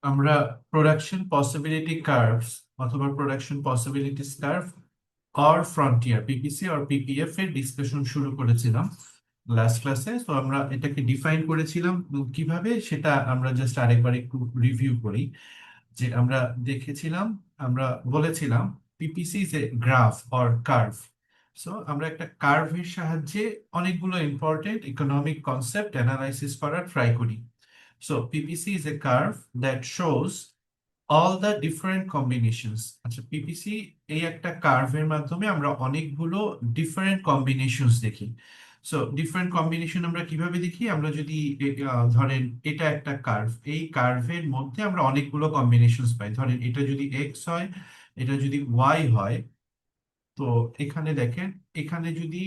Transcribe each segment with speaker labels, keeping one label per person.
Speaker 1: আমরা production possibility curves অথবা production possibilities curve or frontier PPC or PPF এর discussion শুরু করেছিলাম লাস্ট ক্লাসে। তো আমরা এটাকে ডিফাইন করেছিলাম কিভাবে, সেটা আমরা জাস্ট আরেকবার একটু রিভিউ করি। যে আমরা দেখেছিলাম, আমরা বলেছিলাম PPC is a graph or curve. So আমরা একটা কার্ভের সাহায্যে অনেকগুলো ইম্পর্টেন্ট ইকোনমিক কনসেপ্ট অ্যানালাইসিস করার ট্রাই করি। So PPC is a curve that shows all the different combinations. আচ্ছা, পিপিসি এই একটা কার্ভের মাধ্যমে আমরা অনেকগুলো ডিফারেন্ট কম্বিনেশনস দেখি। সো ডিফারেন্ট কম্বিনেশন আমরা কিভাবে দেখি? আমরা যদি ধরেন এটা একটা কার্ভ, এই কার্ভের মধ্যে আমরা অনেকগুলো কম্বিনেশনস পাই। ধরেন এটা যদি এক্স হয়, এটা যদি ওয়াই হয়, তো এখানে দেখেন, এখানে যদি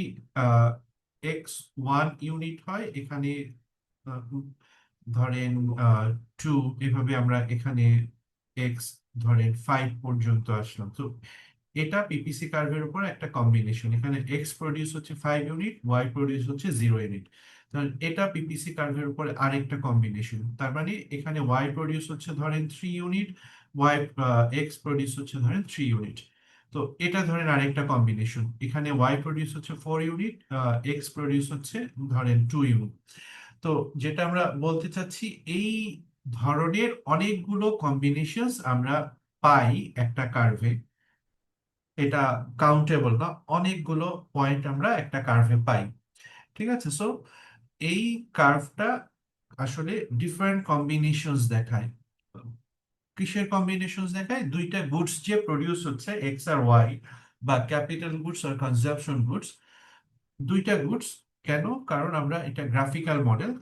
Speaker 1: এক্স 1 ইউনিট হয়, এখানে আহ, ধরেন 2, এভাবে আমরা এখানে এক্স ধরেন 5 পর্যন্ত আসলাম। তো এটা পিপিসি কার্ভের উপর একটা কম্বিনেশন। এখানে এক্স প্রডিউস হচ্ছে 5 ইউনিট, ওয়াই প্রডিউস হচ্ছে 0 ইউনিট। এটা পিপিসি কার্ভের উপরে আরেকটা কম্বিনেশন। তার মানে এখানে ওয়াই প্রডিউস হচ্ছে ধরেন 3 ইউনিট, ওয়াই এক্স প্রডিউস হচ্ছে ধরেন 3 ইউনিট। তো এটা ধরেন আরেকটা কম্বিনেশন। এখানে ওয়াই প্রডিউস হচ্ছে 4 ইউনিট, এক্স প্রডিউস হচ্ছে ধরেন 2 ইউনিট। তো যেটা আমরা বলতে চাচ্ছি, এই ধরনের অনেকগুলো কম্বিনেশনস আমরা পাই একটা কার্ভে। এটা কাউন্টেবল না, অনেকগুলো পয়েন্ট আমরা একটা কার্ভে পাই। ঠিক আছে। সো এই কার্ভটা আসলে ডিফারেন্ট কম্বিনেশনস দেখায়। কিসের কম্বিনেশনস দেখায়? দুইটা গুডস যে প্রডিউস হচ্ছে, এক্স আর ওয়াই, বা ক্যাপিটাল গুডস আর কনজাম্পশন গুডস, দুইটা গুডস। কেন? কারণ আমরা এটা গ্রাফিক্যাল মডেল,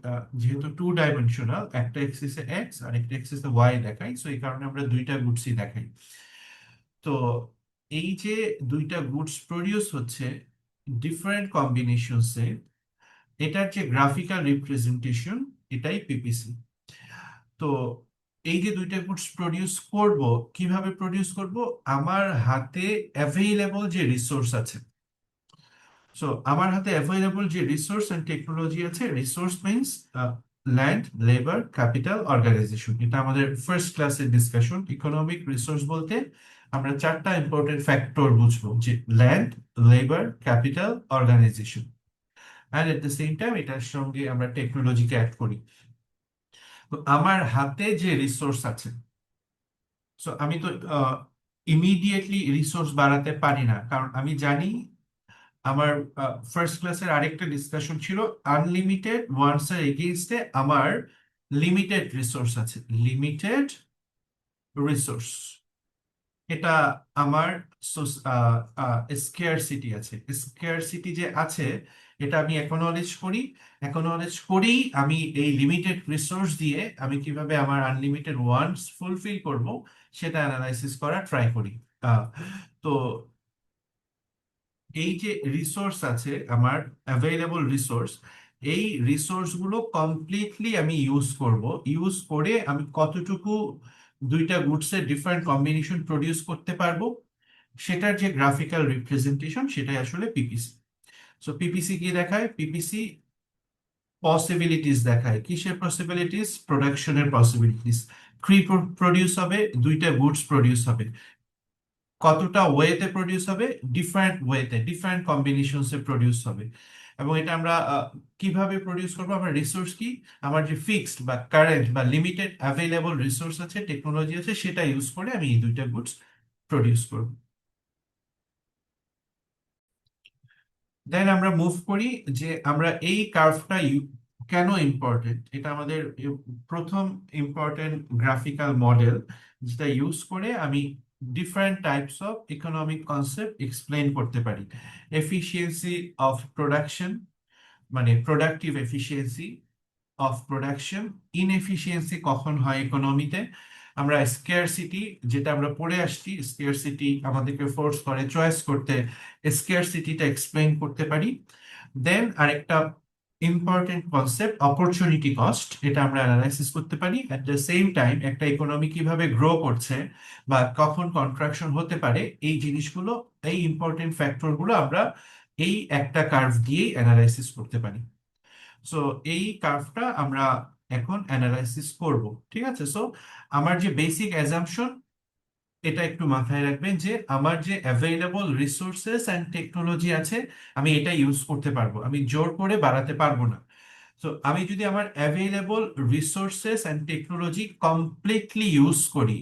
Speaker 1: যেহেতু 2 ডাইমেনশনাল, একটা এক্সিসে এক্স আর একটা এক্সিসে ওয়াই দেখাই, সো এই কারণে আমরা দুইটা গুডসই দেখাই। তো এই যে দুইটা গুডস প্রডিউস হচ্ছে ডিফারেন্ট কম্বিনেশনসে, এটার যে গ্রাফিক্যাল রিপ্রেজেন্টেশন, এটাই পিপিসি। তো এই যে দুইটা গুডস প্রডিউস করব, কিভাবে প্রডিউস করব? আমার হাতে অ্যাভেইলেবল যে রিসোর্স আছে, সো আমার হাতে অ্যাভেলেবল যে রিসোর্স এন্ড টেকনোলজি আছে, resource means land, labour, capital, organisation. এটা আমাদের ফার্স্ট ক্লাসের ডিসকাশন। ইকোনমিক রিসোর্স বলতে আমরা চারটা ইম্পর্টেন্ট ফ্যাক্টর বুঝবো, যে land, labour, capital, organisation. And at the same time এটার সঙ্গে আমরা টেকনোলজিকে অ্যাড করি। তো আমার হাতে যে রিসোর্স আছে, সো আমি তো ইমিডিয়েটলি রিসোর্স বাড়াতে পারি না, কারণ আমি জানি আমার ফার্স্ট ক্লাসের আরেকটা ডিসকাশন ছিল আনলিমিটেড ওয়ান্টস এর এগেইনস্টে আমার লিমিটেড রিসোর্স আছে। লিমিটেড রিসোর্স, এটা আমার স্কেয়ারসিটি আছে। স্কেয়ারসিটি যে আছে, এটা আমি একনলেজ করি। একনলেজ করেই আমি এই লিমিটেড রিসোর্স দিয়ে আমি কিভাবে আমার আনলিমিটেড ওয়ান্টস ফুলফিল করব, সেটা অ্যানালাইসিস করার ট্রাই করি। আহ, তো এই যে রিসোর্স আছে আমার, অ্যাভেলেবল রিসোর্স, এই রিসোর্স গুলো কমপ্লিটলি আমি ইউজ করব। ইউজ করে আমি কতটুকু দুইটা গুডস এর ডিফারেন্ট কম্বিনেশন প্রডিউস করতে পারবো, সেটার যে গ্রাফিক্যাল রিপ্রেজেন্টেশন, সেটাই আসলে পিপিসি। সো পিপিসি কি দেখায়? পিপিসি পসিবিলিটিস দেখায়। কিসের পসিবিলিটিস? প্রোডাকশনের পসিবিলিটিস। কি প্রডিউস হবে? দুইটা গুডস প্রডিউস হবে। কতটা ওয়েতে প্রডিউস হবে? ডিফারেন্ট ওয়েতে, ডিফারেন্ট কম্বিনেশনস এ প্রডিউস হবে। এবং এটা আমরা কিভাবে প্রডিউস করবো? আমার রিসোর্স কি, আমার যে ফিক্সড বা কারেন্ট বা লিমিটেড অ্যাভেলেবল রিসোর্স আছে, টেকনোলজি আছে, সেটা ইউজ করে আমি এই দুইটা গুডস প্রডিউস করব। দেন আমরা মুভ করি, যে আমরা এই কার্ভটা কেন ইম্পর্টেন্ট, এটা আমাদের প্রথম ইম্পর্টেন্ট গ্রাফিক্যাল মডেল, যেটা ইউজ করে আমি different types of economic concept explain করতে পারি। এফিসিয়েন্সি অফ প্রোডাকশন, মানে productive efficiency of production. Inefficiency কখন হয় ইকোনমিতে? আমরা স্কেয়ারসিটি, যেটা আমরা পড়ে আসছি, স্কেয়ারসিটি আমাদেরকে ফোর্স করে চয়েস করতে, স্কেয়ারসিটিটা এক্সপ্লেইন করতে পারি। দেন আরেকটা ইম্পর্টেন্ট কনসেপ্ট অপরচুনিটি কস্ট, এটা আমরা অ্যানালাইসিস করতে পারি। অ্যাট দ্য সেম টাইম একটা ইকোনমি কিভাবে গ্রো করছে বা কখন কন্ট্রাকশন হতে পারে, এই জিনিসগুলো, এই ইম্পর্টেন্ট ফ্যাক্টরগুলো আমরা এই একটা কার্ভ দিয়েই অ্যানালাইসিস করতে পারি। সো এই কার্ভটা আমরা এখন অ্যানালাইসিস করব। ঠিক আছে, সো আমার যে বেসিক অ্যাজাম্পশন এটা একটু মাথায় রাখবেন যে আমার যে অ্যাভেলেবল রিসোর্সেস অ্যান্ড টেকনোলজি আছে আমি এটা ইউজ করতে পারবো, আমি জোর করে বাড়াতে পারবো না। তো আমি যদি আমার available resources and technology completely use করি,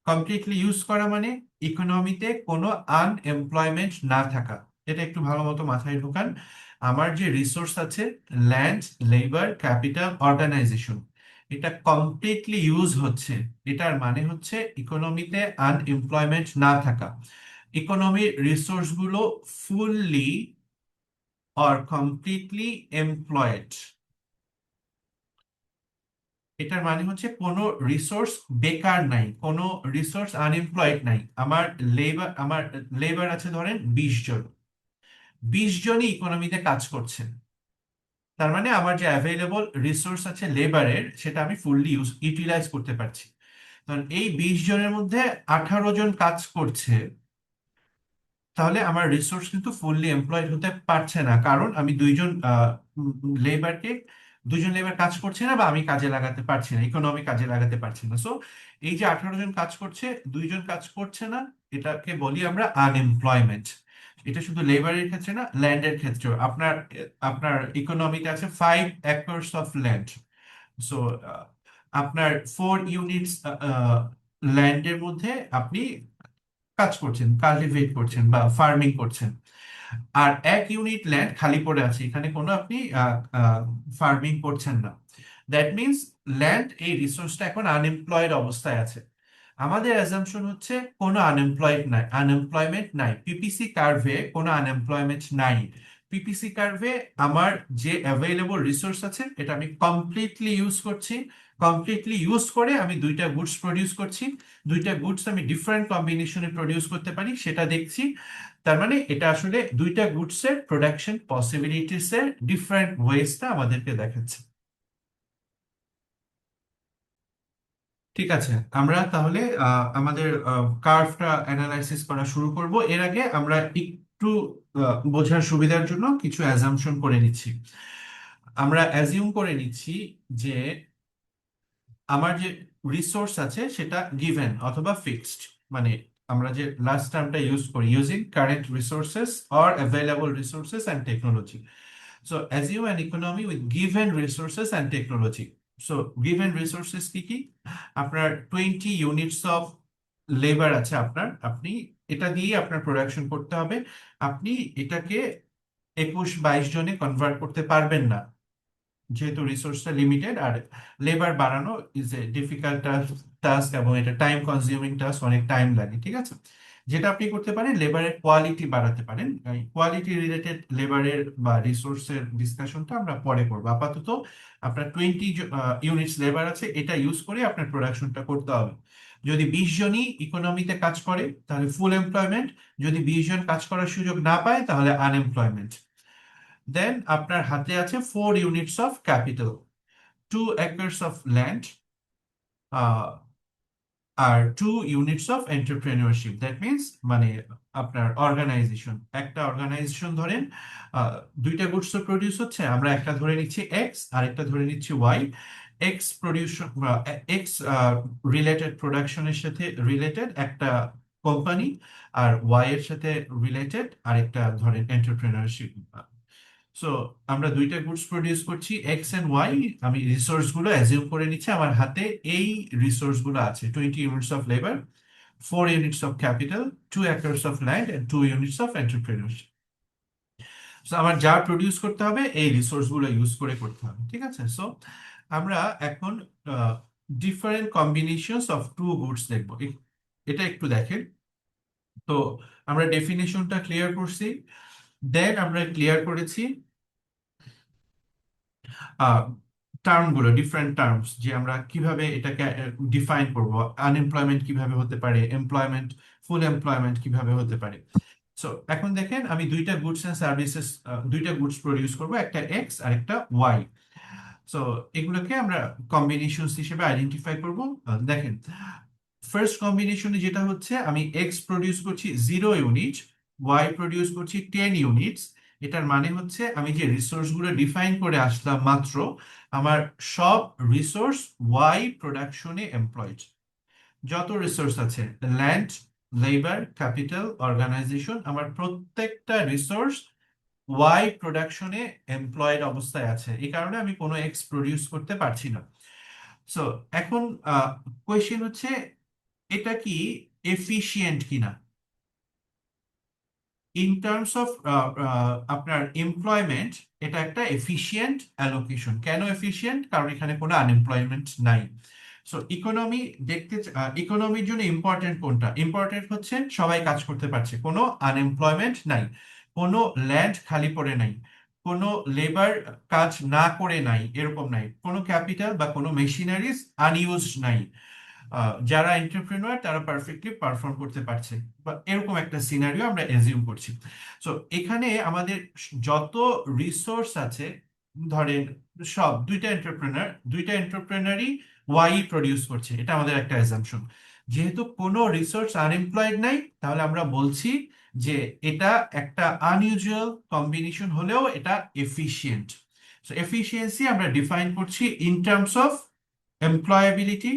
Speaker 1: কমপ্লিটলি ইউজ করা মানে ইকোনমিতে কোনো আনএমপ্লয়মেন্ট না থাকা, এটা একটু ভালো মতো মাথায় ঢোকান। আমার যে রিসোর্স আছে, ল্যান্ড, লেবার, ক্যাপিটাল, অর্গানাইজেশন, এটা কমপ্লিটলি ইউজ হচ্ছে, এটার মানে হচ্ছে ইকোনমিতে আনএমপ্লয়মেন্ট না থাকা। ইকোনমির রিসোর্স গুলো ফুললি অর কমপ্লিটলি এমপ্লয়েড, এটার মানে হচ্ছে কোনো রিসোর্স বেকার নাই, কোনো রিসোর্স আনএমপ্লয়েড নাই। আমার লেবার আছে ধরেন 20 জন, 20 জনই ইকোনমিতে কাজ করছে। তার মানে আমার যে অ্যাভেলেবল রিসোর্স আছে লেবারের, সেটা আমি ফুললি ইউটিলাইজ করতে পারছি। কারণ এই 20 জনের মধ্যে 18 জন কাজ করছে, তাহলে আমার রিসোর্স কিন্তু ফুললি এমপ্লয়েড হতে পারছে না, কারণ আমি লেবারকে 2 জন লেবার কাজ করছে না, বা আমি কাজে লাগাতে পারছি না, ইকোনমি কাজে লাগাতে পারছি না। সো এই যে 18 জন কাজ করছে, 2 জন কাজ করছে না, এটাকে বলি আমরা আনএমপ্লয়মেন্ট। এটা শুধু লেবারের ক্ষেত্রে না, ল্যান্ডের ক্ষেত্রেও। আপনার আপনার ইকোনমিতে আছে 5 একর্স অফ ল্যান্ড। সো আপনার 4 ইউনিটস ল্যান্ডের মধ্যে আপনি কাজ করছেন, কাল্টিভেট করছেন বা ফার্মিং করছেন, আর 1 ইউনিট ল্যান্ড খালি পড়ে আছে, এখানে কোনো আপনি ফার্মিং করছেন না। দ্যাট মিনস ল্যান্ড, এই রিসোর্সটা এখন আনএমপ্লয়েড অবস্থায় আছে। আমাদের অ্যাজাম্পশন হচ্ছে কোনো আনএমপ্লয়মেন্ট নাই, পিপিসি কার্ভে কোনো আনএমপ্লয়মেন্ট নাই। পিপিসি কার্ভে আমার যে অ্যাভেলেবল রিসোর্স আছে এটা আমি কমপ্লিটলি ইউজ করছি, কমপ্লিটলি ইউজ করে আমি 2টা গুডস প্রডিউস করছি, 2টা গুডস আমি ডিফারেন্ট কম্বিনেশনে প্রডিউস করতে পারি সেটা দেখছি। তার মানে এটা আসলে 2টা গুডস এর প্রোডাকশন পসিবিলিটিস এর ডিফারেন্ট ওয়েজটা আমাদেরকে দেখাচ্ছে। ঠিক আছে, আমরা তাহলে আমাদের কার্ভটা অ্যানালাইসিস করা শুরু করব। এর আগে আমরা একটু বোঝার সুবিধার জন্য কিছু অ্যাজাম্পশন করে নিচ্ছি। আমরা অ্যাজিউম করে নিচ্ছি যে আমার যে রিসোর্স আছে সেটা গিভেন অথবা ফিক্সড, মানে আমরা যে লাস্ট টার্মটা ইউজ করি, using current resources or available resources and technology. So assume an economy with given resources and technology. So given resources কি কি? আপনার 20 ইউনিটস অফ লেবার আছে, আপনি এটা দিয়ে আপনার প্রোডাকশন করতে হবে। আপনি এটাকে 21-22 জনে কনভার্ট করতে পারবেন না, যেহেতু রিসোর্সটা লিমিটেড, আর লেবার বাড়ানো ইজ এ ডিফিকাল্ট টাস্ক, এবং এটা টাইম কনজিউমিং টাস্ক, অনেক টাইম লাগে। ঠিক আছে, যেটা আপনি করতে পারেন, লেবারের কোয়ালিটি বাড়াতে পারেন। কোয়ালিটি রিলেটেড লেবারের বা রিসোর্সের ডিসকাশনটা আমরা পরে করবো। আপাতত আপনার 20 ইউনিটস লেবার আছে, এটা ইউজ করে আপনার প্রোডাকশনটা করতে হবে। যদি 20 জনই ইকোনমিতে কাজ করে তাহলে ফুল এমপ্লয়মেন্ট, যদি 20 জন কাজ করার সুযোগ না পায় তাহলে আনএমপ্লয়মেন্ট। দেন আপনার হাতে আছে 4 units of capital, 2 acres of land, আর 2 units of entrepreneurship. That means মানে আপনার অর্গানাইজেশন, একটা অর্গানাইজেশন ধরেন 2টা গুডস তো প্রডিউস হচ্ছে, আমরা একটা ধরে নিচ্ছি এক্স আর একটা ধরে নিচ্ছি ওয়াই। এক্স রিলেটেড প্রোডাকশনের সাথে রিলেটেড একটা কোম্পানি, আর ওয়াই এর সাথে রিলেটেড আরেকটা ধরেন এন্টারপ্রেনিয়রশিপ। সো আমরা 2টা গুডস প্রডিউস করছি এক্স এন্ড ওয়াই, আমি রিসোর্স গুলো অ্যাজিউম করে নিচ্ছি আমার হাতে এই রিসোর্স গুলো আছে, 20 units of labour, 4 units of capital, 2 acres of land and 2 units of entrepreneurship. So আমার যা প্রডিউস করতে হবে এই রিসোর্স গুলো ইউজ করে করতে হবে। ঠিক আছে, সো আমরা এখন ডিফারেন্ট কম্বিনেশনস অফ 2 গুডস দেখবো। এটা একটু দেখেন। তো আমরা ডেফিনেশনটা ক্লিয়ার করছি, দেন আমরা ক্লিয়ার করেছি টার্ম গুলো, ডিফারেন্ট টার্মস, যে আমরা কিভাবে এটাকে ডিফাইন করব, আনএমপ্লয়মেন্ট কিভাবে হতে পারে, এমপ্লয়মেন্ট, ফুল এমপ্লয়মেন্ট কিভাবে হতে পারে। সো এখন দেখেন, আমি 2টা গুডস এন্ড সার্ভিসেস, 2টা গুডস প্রডিউস করব, একটা এক্স আর একটা ওয়াই। সো এগুলোকে আমরা কম্বিনেশনস হিসেবে আইডেন্টিফাই করব। দেখেন, ফার্স্ট কম্বিনেশনে যেটা হচ্ছে, আমি এক্স প্রডিউস করছি 0 ইউনিট, ওয়াই প্রডিউস করছি 10 ইউনিটস, এটার মানে হচ্ছে আমি যে রিসোর্স গুলো ডিফাইন করে আসলাম মাত্র, আমার সব রিসোর্স ওয়াই প্রোডাকশনে এমপ্লয়েড। যত রিসোর্স আছে, ল্যান্ড, লেবার, ক্যাপিটাল, অর্গানাইজেশন, আমার প্রত্যেকটা রিসোর্স ওয়াই প্রোডাকশনে এমপ্লয়েড অবস্থায় আছে। এই কারণে আমি কোনো এক্স প্রডিউস করতে পারছি না। সো এখন কোয়েশ্চেন হচ্ছে এটা কি এফিশিয়েন্ট কিনা ইন টার্মস অফ আপনার এমপ্লয়মেন্ট। এটা একটা এফিশিয়েন্ট অ্যালোকেশন। কেন এফিশিয়েন্ট? কারণ এখানে কোনো আনএমপ্লয়মেন্ট নাই। সো ইকোনমি দেখতে, ইকোনমির জন্য ইম্পর্টেন্ট কোনটা? ইম্পর্টেন্ট হচ্ছে সবাই কাজ করতে পারছে, কোনো আনএমপ্লয়মেন্ট নাই, কোনো ল্যান্ড খালি পড়ে নাই, কোনো লেবার কাজ না করে নাই, এরকম নাই, কোনো ক্যাপিটাল বা কোনো মেশিনারিজ আনইউজড নাই, যারা এন্টারপ্রেনার তারা পারফেক্টলি পারফর্ম করতে পারছে, বা এরকম একটা সিনারিও আমরা এজিউম করছি। সো এখানে আমাদের যত রিসোর্স আছে, ধরেন সব দুইটা এন্টারপ্রেনারই ওয়াই প্রডিউস করছে, এটা আমাদের একটা অ্যাজাম্পশন। যেহেতু কোনো রিসোর্স আনএমপ্লয়েড নাই, তাহলে আমরা বলছি যে এটা একটা আনইউজুয়াল কম্বিনেশন হলেও এটা এফিশিয়েন্ট। সো এফিসিয়েন্সি আমরা ডিফাইন করছি ইন টার্মস অফ এমপ্লয়াবিলিটি,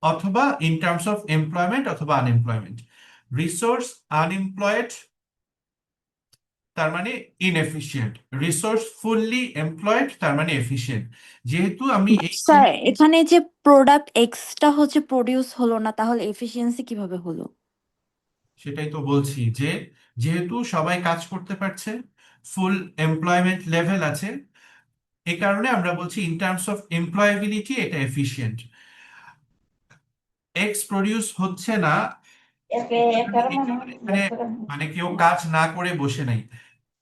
Speaker 1: অথবা ইন টার্মস অফ এমপ্লয়মেন্ট অথবা আনএমপ্লয়মেন্ট। রিসোর্স আনএমপ্লয়েড তার মানে ইনএফিশিয়েন্ট, রিসোর্স ফুললি এমপ্লয়েড তার মানে এফিশিয়েন্ট। যেহেতু আমি এই
Speaker 2: স্যার, এখানে যে প্রোডাক্ট এক্সটা হচ্ছে প্রডিউস হলো না, তাহলে এফিসিয়েন্সি কিভাবে হলো?
Speaker 1: সেটাই তো বলছি যে যেহেতু সবাই কাজ করতে পারছে, ফুল এমপ্লয়মেন্ট লেভেল আছে, এই কারণে আমরা বলছি ইন টার্মস অফ এমপ্লয়াবিলিটি এটা এফিশিয়েন্ট। এক্স প্রডিউস হচ্ছে না, এখানে মানে কেউ কাজ না করে বসে নাই,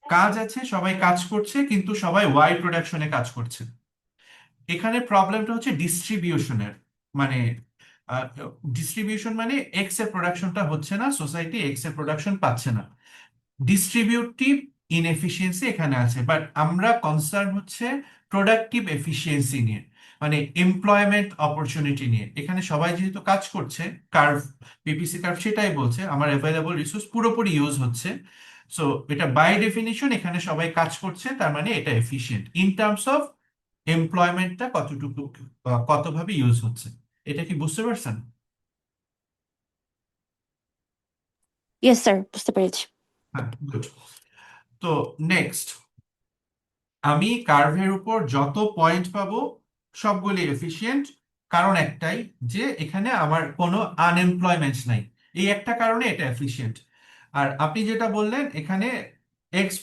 Speaker 1: কাজ আছে, সবাই কাজ করছে, কিন্তু সবাই ওয়াই প্রোডাকশনে কাজ করছে। এখানে প্রবলেমটা হচ্ছে ডিস্ট্রিবিউশনের, মানে ডিস্ট্রিবিউশন মানে এক্স এর প্রোডাকশনটা হচ্ছে না, সোসাইটি এক্স এর প্রোডাকশন পাচ্ছে না, ডিস্ট্রিবিউটিভ ইনএফিসিয়েন্সি এখানে আছে। বাট আমরা কনসার্ন হচ্ছে প্রোডাক্টিভ এফিসিয়েন্সি নিয়ে, মানে এমপ্লয়মেন্ট অপরচুনিটি নিয়ে। এখানে সবাই যেহেতু কাজ করছে, কার্ভ, পিপিসি কার্ভ সেটাই বলছে আমার অ্যাভেলেবল রিসোর্স পুরোপুরি ইউজ হচ্ছে। সো এটা বাই ডেফিনিশন এখানে সবাই কাজ করছে, তার মানে এটা এফিশিয়েন্ট ইন টার্মস অফ এমপ্লয়মেন্টটা কতটুকু, কতভাবে ইউজ হচ্ছে। এটা কি বুঝতে পারছেন?
Speaker 2: ইয়েস স্যার, বুঝতে পেরেছি।
Speaker 1: হ্যাঁ, গুড। তো নেক্সট, আমি কার্ভের উপর যত পয়েন্ট পাবো সবগুলি এফিশিয়েন্ট, কারণ একটাই, যে এখানে আমার কোনো আনএমপ্লয়মেন্ট নাই, এই একটা কারণে এটা এফিশিয়েন্ট। আর আপনি যেটা বললেন এখানে এক্স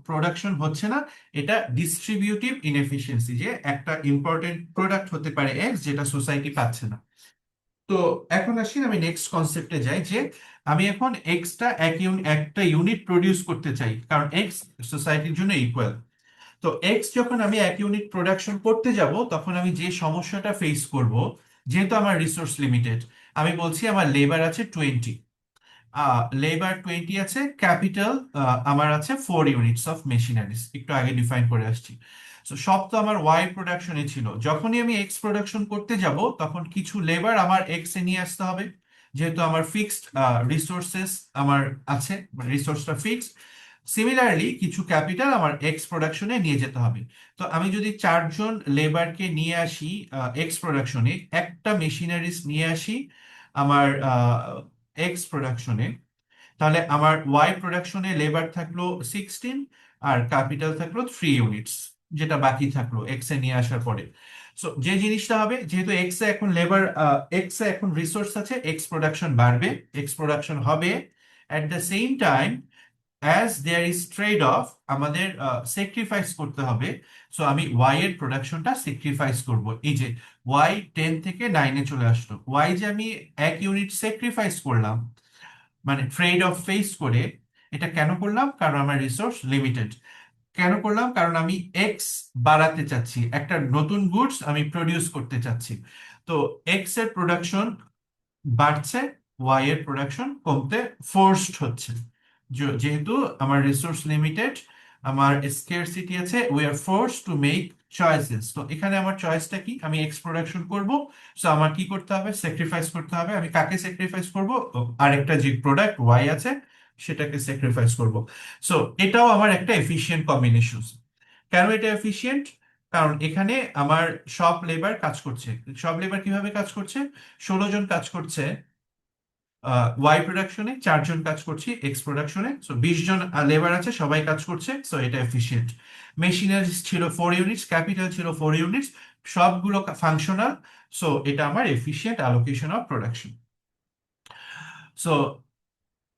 Speaker 1: প্রোডাকশন হচ্ছে না, এটা ডিস্ট্রিবিউটিভ ইনএফিসিয়েন্সি, যে একটা ইম্পর্টেন্ট প্রোডাক্ট হতে পারে এক্স যেটা সোসাইটি পাচ্ছে না। তো এখন আসি, আমি নেক্সট কনসেপ্টে যাই, যে আমি এখন এক্সটা একটা ইউনিট প্রডিউস করতে চাই, কারণ এক্স সোসাইটির জন্য ইকুয়াল। তো এক্স যখন আমি এক ইউনিট প্রোডাকশন করতে যাব, তখন আমি যে সমস্যাটা ফেস করব, যেহেতু আমার রিসোর্স লিমিটেড, আমি বলছি আমার লেবার আছে 20, লেবার 20 আছে, ক্যাপিটাল আমার আছে 4 ইউনিটস অফ মেশিনারিজ, একটু আগে ডিফাইন করে আসছি। তো সব তো আমার ওয়াই প্রোডাকশনে ছিল, যখনই আমি এক্স প্রোডাকশন করতে যাব তখন কিছু লেবার আমার এক্স এ নিয়ে আসতে হবে, যেহেতু আমার ফিক্সড রিসোর্সেস আমার আছে, রিসোর্সটা ফিক্সড। সিমিলারলি কিছু ক্যাপিটাল আমার এক্স প্রোডাকশনে নিয়ে যেতে হবে। তো আমি যদি 4 জন লেবারকে নিয়ে আসি এক্স প্রোডাকশনে, একটা মেশিনারিজ নিয়ে আসি আমার এক্স প্রোডাকশনে, তাহলে আমার ওয়াই প্রোডাকশনে লেবার থাকলো 16, আর ক্যাপিটাল থাকলো 3 ইউনিটস, যেটা বাকি থাকলো এক্স এ নিয়ে আসার পরে। সো যে জিনিসটা হবে, যেহেতু এক্স এ এখন লেবার, এক্স এ এখন রিসোর্স আছে, এক্স প্রোডাকশন বাড়বে, এক্স প্রোডাকশন হবে। At the same time, as there is trade off, আমাদের স্যাক্রিফাইস করতে হবে। সো আমি ওয়াই এর প্রোডাকশনটা স্যাক্রিফাইস করব। এই যে ওয়াই 10 থেকে 9-এ চলে আসলো, ওয়াই যে আমি 1 ইউনিট স্যাক্রিফাইস করলাম, মানে ট্রেড অফ ফেস করে, এটা কেন করলাম? কারণ আমার রিসোর্স লিমিটেড। কেন করলাম? কারণ আমি এক্স বাড়াতে চাচ্ছি, একটা নতুন গুডস আমি প্রডিউস করতে চাচ্ছি। তো এক্স এর প্রোডাকশন বাড়ছে, ওয়াই এর প্রোডাকশন কমতে ফোর্সড হচ্ছে। যেহেতু আমার রিসোর্স লিমিটেড, আমার স্কেরসিটি আছে, we are force to make choices. তো এখানে আমার চয়েসটা কি? আমি এক্স প্রোডাকশন করব, সো আমার কি করতে হবে? স্যাক্রিফাইস করতে হবে। আমি কাকে স্যাক্রিফাইস করব? আরেকটা যে প্রোডাক্ট ওয়াই আছে সেটাকে স্যাক্রিফাইস করব। সো এটাও আমার একটা এফিশিয়েন্ট কম্বিনেশন। কেন এটা এফিশিয়েন্ট? কারণ এখানে আমার সব লেবার কাজ করছে। সব লেবার কিভাবে কাজ করছে? 16 জন কাজ করছে ওয়াই প্রোডাকশনে, 4 জন কাজ করছি এক্স প্রোডাকশনে, সো 20 জন লেবার আছে, সবাই কাজ করছে, সো এটা এফিশিয়েন্ট। মেশিনারিজ ছিল 4 ইউনিটস, ক্যাপিটাল ছিল 4 ইউনিটস, সবগুলো ফাংশনাল, সো এটা আমার efficient allocation of production. So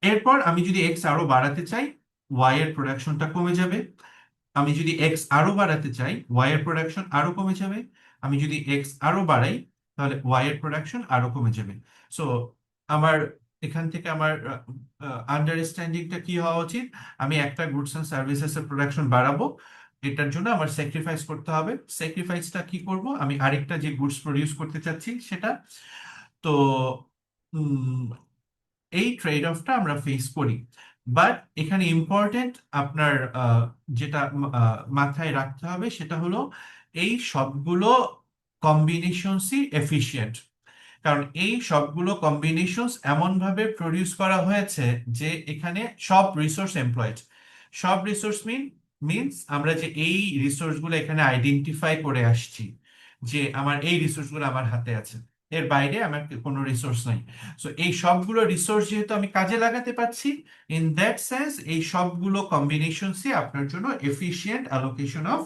Speaker 1: এরপর আমি যদি এক্স আরো বাড়াতে চাই, ওয়াই এর প্রোডাকশনটা কমে যাবে। আমি যদি এক্স আরো বাড়াতে চাই, ওয়াই এর প্রোডাকশন আরো কমে যাবে। আমি যদি এক্স আরো বাড়াই, তাহলে ওয়াই এর প্রোডাকশন আরো কমে যাবে। সো আমার এখান থেকে আমার আন্ডারস্ট্যান্ডিংটা কি হওয়া উচিত? আমি একটা গুডস এন্ড সার্ভিসেস এর প্রোডাকশন বাড়াবো, এটার জন্য আমার স্যাক্রিফাইস করতে হবে। স্যাক্রিফাইসটা কি করব? আমি আরেকটা যে গুডস প্রডিউস করতে চাচ্ছি সেটা। তো উম, এই ট্রেড অফটা আমরা ফেস করি। বাট এখানে ইম্পর্টেন্ট আপনার যেটা মাথায় রাখতে হবে সেটা হলো এই সবগুলো কম্বিনেশনসই এফিশিয়েন্ট। কারণ এই সবগুলো কম্বিনেশনস এমন ভাবে প্রডিউস করা হয়েছে যে এখানে সব রিসোর্স এমপ্লয়েড। সব রিসোর্স মিনস আমরা যে এই রিসোর্স গুলো এখানে আইডেন্টিফাই করে আসছি যে আমার এই রিসোর্স গুলো আমার হাতে আছে, এর বাইরে আমার কোনো রিসোর্স নাই। সো এই সবগুলো রিসোর্স যেহেতু আমি কাজে লাগাতে পারছি, ইন দ্যাট সেন্স এই সবগুলো কম্বিনেশনসই আপনার জন্য এফিশিয়েন্ট অ্যালোকেশন অফ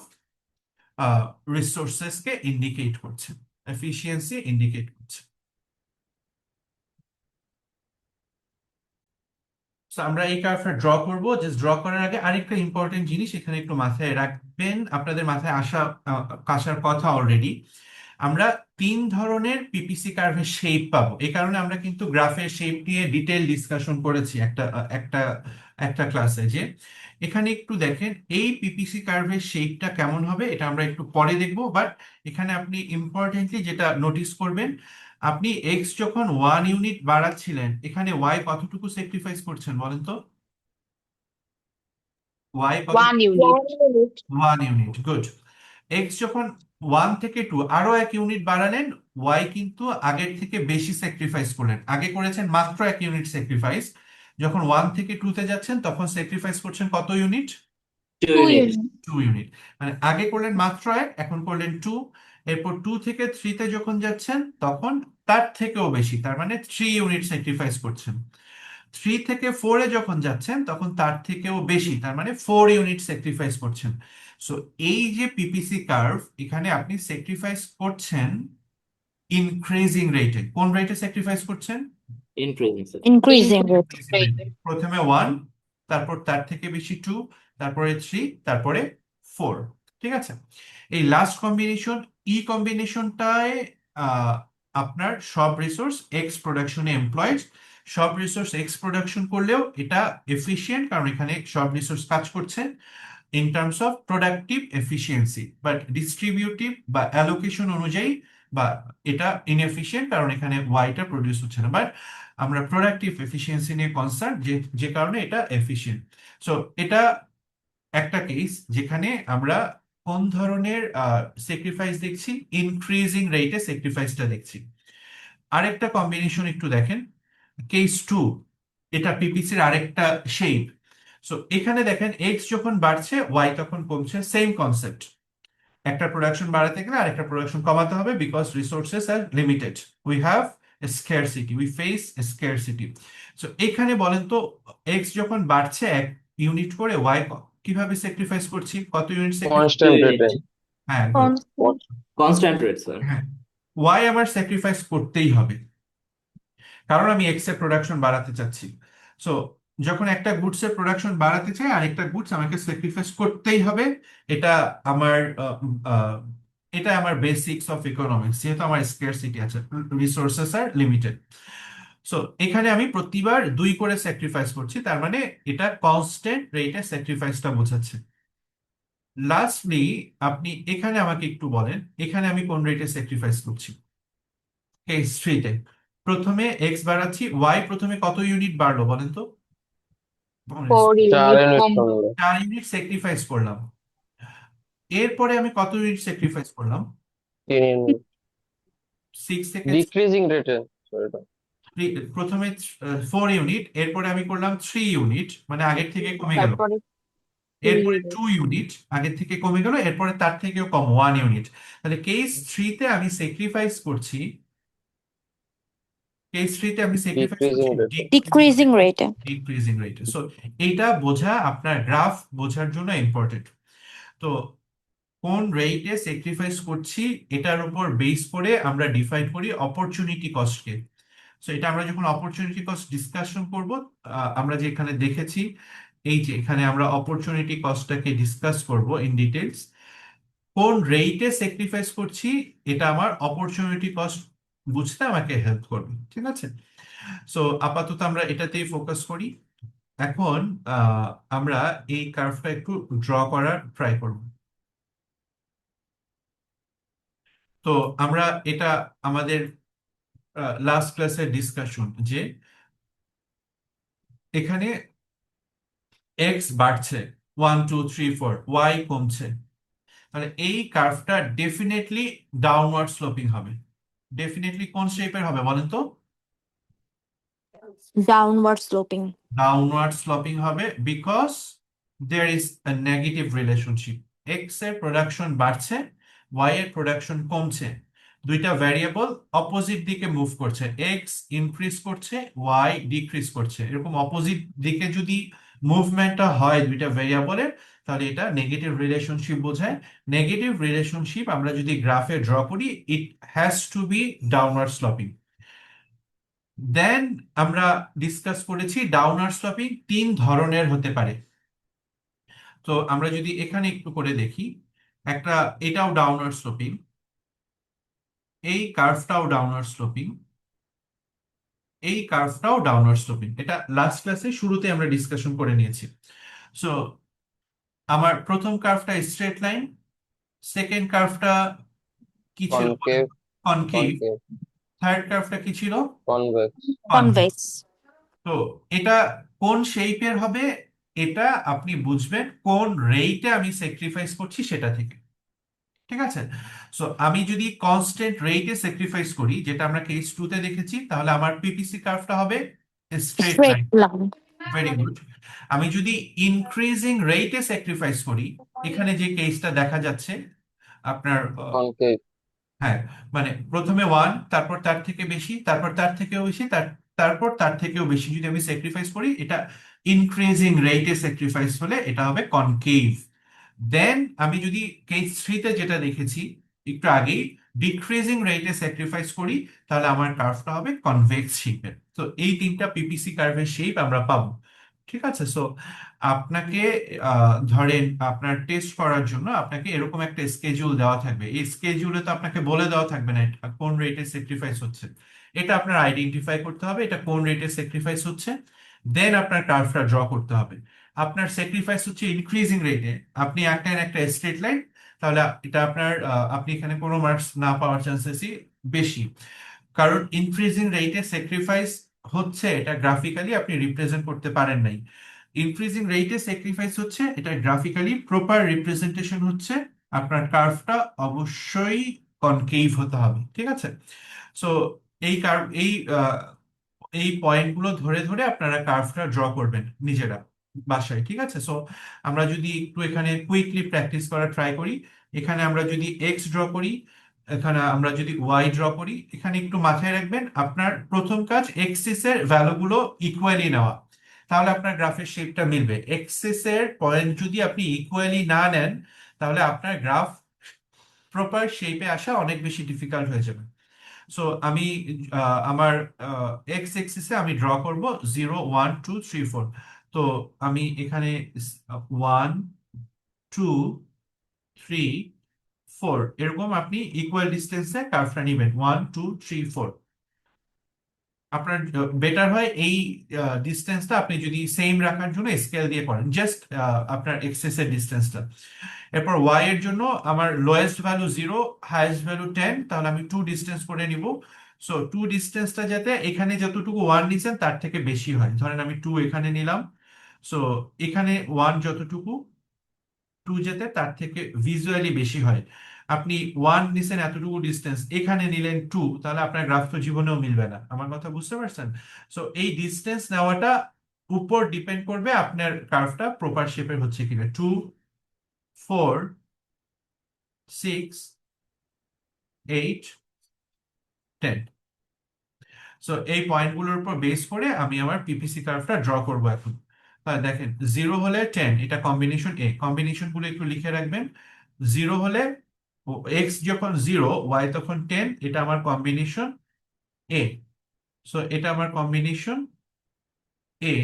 Speaker 1: রিসোর্সেসকে ইন্ডিকেট করছে, এফিসিয়েন্সি ইন্ডিকেট করছে। So, আমরা এই কার্ভটা ড্র করব। জাস্ট ড্র করার আগে আরেকটা ইম্পর্টেন্ট জিনিস এখানে একটু মাথায় রাখবেন, আপনাদের মাথায় আসার কথা অলরেডি। আমরা 3 ধরনের পিপিসি কার্ভের শেপ পাবো। এই কারণে আমরা কিন্তু গ্রাফের শেপ নিয়ে ডিটেল ডিসকাশন করেছি একটা একটা ক্লাসে, যে এখানে একটু দেখেন এই পিপিসি কার্ভের শেপটা কেমন হবে এটা আমরা একটু পরে দেখবো। বাট এখানে আপনি ইম্পর্টেন্টলি যেটা নোটিস করবেন, আপনি এক্স যখন 1 ইউনিট বাড়াচ্ছিলেন, এখানে ওয়াই কতটুকু স্যাক্রিফাইস করছেন বলেন তো? ওয়াই কত?
Speaker 3: 1 ইউনিট।
Speaker 1: 1 unit, good. এক্স যখন 1 থেকে 2 আরো 1 ইউনিট বাড়ালেন, ওয়াই কিন্তু আগের থেকে বেশি স্যাক্রিফাইস করলেন। আগে করেছেন মাত্র 1 ইউনিট স্যাক্রিফাইস, যখন 1 থেকে 2-তে যাচ্ছেন তখন স্যাক্রিফাইস করছেন কত ইউনিট?
Speaker 3: 2
Speaker 2: 2
Speaker 3: ইউনিট।
Speaker 2: ইউনিট।
Speaker 1: 2 ইউনিট। মানে আগে করলেন মাত্র 1, এখন করলেন 2। এরপর 2 থেকে 3-তে যখন যাচ্ছেন তখন তার থেকেও বেশি, তার মানে 3 ইউনিট স্যাক্রিফাইস করছেন। 3 থেকে 4-এ যখন যাচ্ছেন তখন তার থেকেও বেশি, তার মানে 4 ইউনিট স্যাক্রিফাইস করছেন। সো এই যে পিপিসি কার্ভ, এখানে আপনি স্যাক্রিফাইস করছেন ইনক্রিজিং রেটে। কোন রেটে স্যাক্রিফাইস করছেন?
Speaker 3: Increasing sir.
Speaker 2: Increasing rate.
Speaker 1: Increasing rate। প্রথমে 1, তারপর তার থেকে বেশি 2, তারপরে 3, তারপরে 4। ঠিক আছে? এই লাস্ট কম্বিনেশন ই কম্বিনেশনটায় আপনার সব রিসোর্স এক্স প্রোডাকশনে এমপ্লয়েড। সব রিসোর্স এক্স প্রোডাকশন করলেও এটা এফিশিয়েন্ট, কারণ এখানে সব রিসোর্স কাজ করছে in terms of productive efficiency. But distributive বা অ্যালোকেশন অনুযায়ী বা এটা ইনএফিশিয়েন্ট, কারণ এখানে ওয়াইটা প্রডিউস হচ্ছে না। বাট আমরা প্রোডাক্টিভ এফিসিয়েন্সি নিয়ে কনসার্ন, যে যে কারণে এটা এফিশিয়েন্ট। সো এটা একটা কেস যেখানে আমরা কোন ধরনের স্যাক্রিফাইস দেখছি, ইনক্রিজিং রেটে স্যাক্রিফাইসটা দেখছি। আরেকটা কম্বিনেশন একটু দেখেন, কেস 2, এটা পিপিসির আরেকটা শেপ। সো এখানে দেখেন এক্স যখন বাড়ছে ওয়াই তখন কমছে, সেম কনসেপ্ট। একটা প্রোডাকশন বাড়াতে গেলে আরেকটা প্রোডাকশন কমাতে হবে, because resources are limited, we have scarcity, we face scarcity. So এখানে বলেন তো, এক্স যখন বাড়ছে 1 ইউনিট করে, ওয়াই কিভাবে স্যাক্রিফাইস করছি? কত ইউনিট স্যাক্রিফাইস?
Speaker 4: কনস্ট্যান্ট রেটে।
Speaker 1: হ্যাঁ, good।
Speaker 3: Constant rate sir.
Speaker 1: হ্যাঁ, ওয়াই আমার স্যাক্রিফাইস করতেই হবে, কারণ আমি এক্স এর প্রোডাকশন বাড়াতে চাচ্ছি। সো যখন একটা গুডস এর প্রোডাকশন বাড়াতে চাই, আরেকটা গুডস আমাকে স্যাক্রিফাইস করতেই হবে। এটা আমার এটা আমার বেসিক্স অফ ইকোনমিক্স, যেহেতু আমার স্কারসিটি আছে, রিসোর্সেস আর লিমিটেড। সো এখানে আমি প্রতিবার 2 করে স্যাক্রিফাইস করছি, তার মানে এটা কনস্ট্যান্ট রেটে স্যাক্রিফাইসটা বোঝাচ্ছে। লাস্টলি আপনি এখানে আমাকে একটু বলেন, এখানে আমি কোন রেটে স্যাক্রিফাইস করছি? কেস 3-তে প্রথমে এক্স বাড়াচ্ছি, ওয়াই প্রথমে কত ইউনিট বাড়লো বলেন তো?
Speaker 3: 4
Speaker 4: 4
Speaker 3: ইউনিট
Speaker 4: ইউনিট
Speaker 3: কম।
Speaker 4: কমলো।
Speaker 1: 4 ইউনিট স্যাক্রিফাইস করলাম। এরপরে আমি কত ইউনিট স্যাক্রিফাইস করলাম?
Speaker 4: 3 ইউনিট
Speaker 1: 6 থেকে
Speaker 4: ডিক্রিজিং রেটে। সরি,
Speaker 1: প্রথমে 4 ইউনিট, এরপরে আমি করলাম 3 ইউনিট, মানে আগের থেকে কমে গেল।
Speaker 4: তারপরে
Speaker 1: এরপরে 2 ইউনিট, আগের থেকে কমে গেল, এরপরে তার থেকেও কম 1 ইউনিট। তাহলে কেস 3-তে আমি স্যাক্রিফাইস করছি, কেস 3-তে আমি স্যাক্রিফাইস
Speaker 4: ডিক্রিজিং
Speaker 1: করছি
Speaker 4: রেটে
Speaker 2: ডিক্রিজিং রেটে।
Speaker 1: ডিক্রিজিং রেটে। সো এইটা বোঝা আপনার গ্রাফ বোঝার জন্য ইম্পর্টেন্ট। তো কোন রেটে স্যাক্রিফাইস করছি এটার উপর বেস করে আমরা ডিফাইন করি অপরচুনিটি কস্টকে। সো এটা আমরা যখন অপরচুনিটি কস্ট ডিসকাশন করব, আমরা যে এখানে দেখেছি, এই যে এখানে আমরা অপরচুনিটি কস্টটাকে ডিসকাস করব ইন ডিটেলস। কোন রেটে স্যাক্রিফাইস করছি এটা আমার অপরচুনিটি কস্ট বুঝতে আমাকে হেল্প করবে, ঠিক আছে? সো আপাতত আমরা এটাতেই ফোকাস করি। এখন আমরা এই কার্ভটা একটু ড্র করার ট্রাই করব। তো আমরা এটা আমাদের লাস্ট ক্লাসের ডিসকাশন যে এখানে এক্স বাড়ছে 1 2 3 4, ওয়াই কমছে, তাহলে এই কার্ভটা ডেফিনেটলি ডাউনওয়ার্ড স্লোপিং হবে। ডেফিনেটলি কোন শেপের হবে বলেন তো?
Speaker 2: Downward sloping.
Speaker 1: ডাউনওয়ার্ড স্লোপিং হবে, because there is a negative relationship. X এর প্রোডাকশন বাড়ছে, ওয়াই এর প্রোডাকশন কমছে। দুইটা ভ্যারিয়েবল অপোজিট দিকে মুভ করছে, এক্স ইনক্রিজ করছে, ওয়াই ডিক্রিজ করছে। এরকম অপোজিট দিকে যদি মুভমেন্টটা হয় দুইটা ভ্যারিয়েবলের, তাহলে এটা নেগেটিভ রিলেশনশিপ বোঝায়। নেগেটিভ রিলেশনশিপ আমরা যদি গ্রাফে ড্র করি, it has to be downward sloping. Then আমরা ডিসকাস করেছি ডাউনওয়ার্ড স্লোপিং 3 ধরনের হতে পারে। তো আমরা যদি এখানে একটু করে দেখি, একটা এটাও ডাউনওয়ার্ড স্লোপিং, এই কার্ভটাও ডাউনওয়ার্ড স্লোপিং, এই কার্ভটাও ডাউনওয়ার্ড স্লোপিং। এটা লাস্ট ক্লাসে শুরুতে আমরা ডিসকাশন করে নিয়েছি। সো আমার প্রথম কার্ভটা স্ট্রেট লাইন, সেকেন্ড কার্ভটা কি ছিল?
Speaker 4: Concave
Speaker 1: concave.
Speaker 4: কনকেভ
Speaker 1: থার্ড কার্ভটা কি ছিল?
Speaker 4: Convex
Speaker 2: convex.
Speaker 1: তো এটা কোন শেপের হবে এটা আপনি বুঝবেন কোন রেটে আমি স্যাক্রিফাইস করছি সেটা থেকে, ঠিক আছে? সো আমি যদি কনস্ট্যান্ট রেটে স্যাক্রিফাইস করি, যেটা আমরা কেস 2-তে দেখেছি, তাহলে আমার পিপিসি কার্ভটা হবে straight
Speaker 2: straight
Speaker 1: line.
Speaker 2: Line.
Speaker 1: Very good. আমি যদি ইনক্রিজিং রেটে স্যাক্রিফাইস করি, এখানে যে কেসটা দেখা যাচ্ছে আপনার,
Speaker 4: কনকেভ
Speaker 1: হ্যাঁ, মানে প্রথমে 1, তারপর তার থেকে বেশি, তারপর তার থেকেও বেশি, তারপর তার থেকেও বেশি যদি আমি স্যাক্রিফাইস করি, এটা ইনক্রিজিং রেটে স্যাক্রিফাইস হলে এটা হবে কনকেভ। দেন আমি যদি কেস 3-তে যেটা দেখেছি একটু আগেই, ডিক্রিজিং রেটে স্যাক্রিফাইস করি, তাহলে আমার কার্ভটা হবে কনভেক্স শেপের। তো এই 3টা পিপিসি কার্ভের শেপ আমরা পাবো, ঠিক আছে? সো আপনাকে ধরেন আপনার টেস্ট করার জন্য আপনাকে এরকম একটা স্কেডিউল দেওয়া থাকবে। এই স্কেডিউলে তো আপনাকে বলে দেওয়া থাকবে না এটা কোন রেটে স্যাক্রিফাইস হচ্ছে। এটা আপনার আইডেন্টিফাই করতে হবে এটা কোন রেটে স্যাক্রিফাইস হচ্ছে। দেন আপনার কার্ভটা ড্র করতে হবে। আপনার স্যাক্রিফাইস হচ্ছে ইনক্রিজিং রেটে, আপনি আঁকলেন একটা স্ট্রেট লাইন, তাহলে এটা আপনার আপনি এখানে কোনো মার্কস না পাওয়ার চান্সেসই বেশি, কারণ ইনক্রিজিং রেটে স্যাক্রিফাইস হচ্ছে এটা গ্রাফিক্যালি আপনি রিপ্রেজেন্ট করতে পারেন নাই। ইনক্রিজিং রেটে স্যাক্রিফাইস হচ্ছে এটা গ্রাফিক্যালি প্রপার রিপ্রেজেন্টেশন হচ্ছে আপনার কার্ভটা অবশ্যই কনকেভ হতে হবে, ঠিক আছে? সো এই কার্ভ এই পয়েন্টগুলো ধরে ধরে আপনারা কার্ভটা ড্র করবেন নিজেরা বাসায়, ঠিক আছে? সো আমরা যদি একটু এখানে কুইকলি প্র্যাকটিস করা ট্রাই করি, এখানে আমরা যদি এক্স ড্র করি, এখানে আমরা যদি ওয়াই ড্র করি, এখানে একটু মাথায় রাখবেন আপনার প্রথম কাজ এক্সিস এর ভ্যালুগুলো ইকুয়ালি নেওয়া, তাহলে আপনার গ্রাফের শেপটা মিলবে। এক্সিস এর পয়েন্ট যদি আপনি ইকুয়ালি না নেন, তাহলে আপনার গ্রাফ প্রপার শেপে আসা অনেক বেশি ডিফিকাল্ট হয়ে যাবে। সো আমি আমার এক্স এক্সিসে আমি ড্র করব 0 1 2 3 4। তো আমি এখানে 1 2 3 4 এরকম আপনি ইকুয়াল ডিস্টেন্সে কার্ভটা নিবেন, 1 2 3 4। আপনার বেটার হয় এই ডিস্টেন্সটা আপনি যদি সেম রাখার জন্য স্কেল দিয়ে করেন, জাস্ট আপনার এক্সেস এর ডিস্টেন্সটা। এরপর ওয়াই এর জন্য আমার লোয়েস্ট ভ্যালু 0, হাইয়েস্ট ভ্যালু 10, তাহলে আমি 2 ডিস্টেন্স করে নিব। সো 2 ডিস্টেন্সটা যাতে এখানে যতটুকু 1 নিছেন তার থেকে বেশি হয়, ধরেন আমি 2 এখানে নিলাম। সো এখানে 1 যতটুকু, 2 যাতে তার থেকে ভিজুয়ালি বেশি হয়। আপনি 1 নিছেন এতটুকু ডিস্টেন্স, এখানে নিলেন 2, তাহলে আপনার গ্রাফ তো জীবনেও মিলবে না। আমার কথা বুঝতে পারছেন? সো এই ডিস্টেন্স নেওয়াটা উপর ডিপেন্ড করবে আপনার কার্ভটা প্রপার শেপের হচ্ছে কিনা। 2, 4, 6, 8, 10। সো এই পয়েন্টগুলোর উপর বেস করে আমি আমার পিপিসি কার্ভটা ড্র করব এখন। দেখেন 0 হলে 10, এটা কম্বিনেশন এ। কম্বিনেশন গুলো একটু লিখে রাখবেন। 0 হলে এক্স যখন 0, ওয়াই তখন 10, এটা আমার কম্বিনেশন এ। সো এটা আমার কম্বিনেশন এ,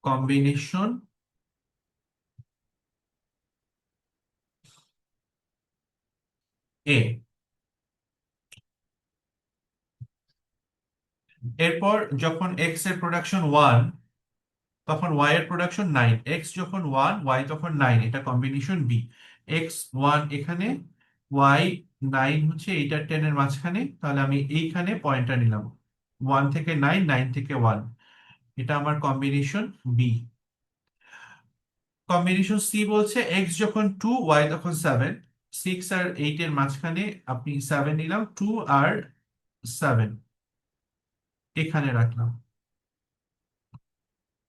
Speaker 1: কম্বিনেশন এ। এরপর যখন এক্স এর প্রোডাকশন 1, তখন ওয়াই এর প্রোডাকশন 9। এক্স যখন 1, ওয়াই তখন 9, এটা কম্বিনেশন বি। এক্স 1 এখানে, ওয়াই 9 হচ্ছে এইটা 10 এর মাঝখানে, তাহলে আমি এইখানে পয়েন্টটা নিলাম। 1 থেকে 9, 9 থেকে 1, এটা আমার কম্বিনেশন বি। কম্বিনেশন সি বলছে এক্স যখন 2, ওয়াই তখন 7। 6 আর 8 এর মাঝখানে আপনি 7 নিলাম, 2 আর 7 এখানে রাখলাম।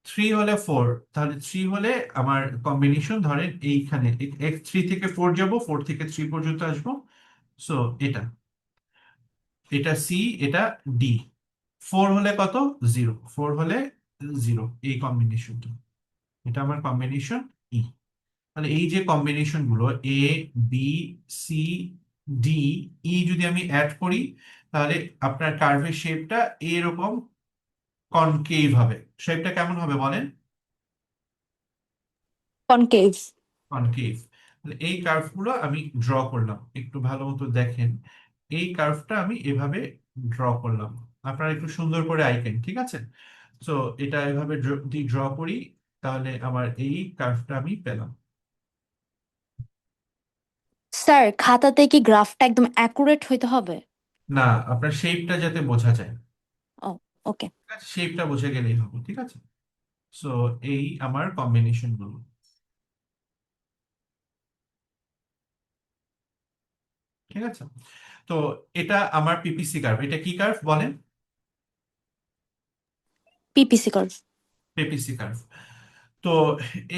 Speaker 1: 3 হলে 4, তাহলে 3 হলে আমার কম্বিনেশন ধরেন এইখানে, 3 থেকে 4 যাব, 4 থেকে 3 পর্যন্ত আসবো। সো এটা, এটা সি, এটা ডি। 4 হলে কত? 0। 4 হলে 0, এই কম্বিনেশনটা, এটা আমার কম্বিনেশন ই। তাহলে এই যে কম্বিনেশন গুলো এ, বি, সি, ডি, ই যদি আমি অ্যাড করি, তাহলে আপনার কার্ভের শেপটা এরকম কনকেভ হবে। শেপটা কেমন হবে বলেন?
Speaker 2: কনকেভ।
Speaker 1: কনকেভ। এই কার্ভ গুলো আমি ড্র করলাম, একটু ভালো মতো দেখেন। এই কার্ভটা আমি এভাবে ড্র করলাম, আপনারা একটু সুন্দর করে আঁকেন, ঠিক আছে? তো এটা এভাবে যদি ড্র করি, তাহলে আমার এই কার্ভটা আমি পেলাম।
Speaker 2: স্যার, খাতাতে কি গ্রাফটা একদম অ্যাকুরেট হইতে হবে?
Speaker 1: না, আপনার শেপটা যাতে বোঝা যায়,
Speaker 2: ও, ওকে।
Speaker 1: শেপটা বুঝে গেলেই হবে, ঠিক আছে? সো এই আমার কম্বিনেশন গুলো, ঠিক আছে? তো এটা আমার পিপিসি কার্ভ। এটা কি কার্ভ বলেন?
Speaker 2: PPC curve.
Speaker 1: PPC curve. তো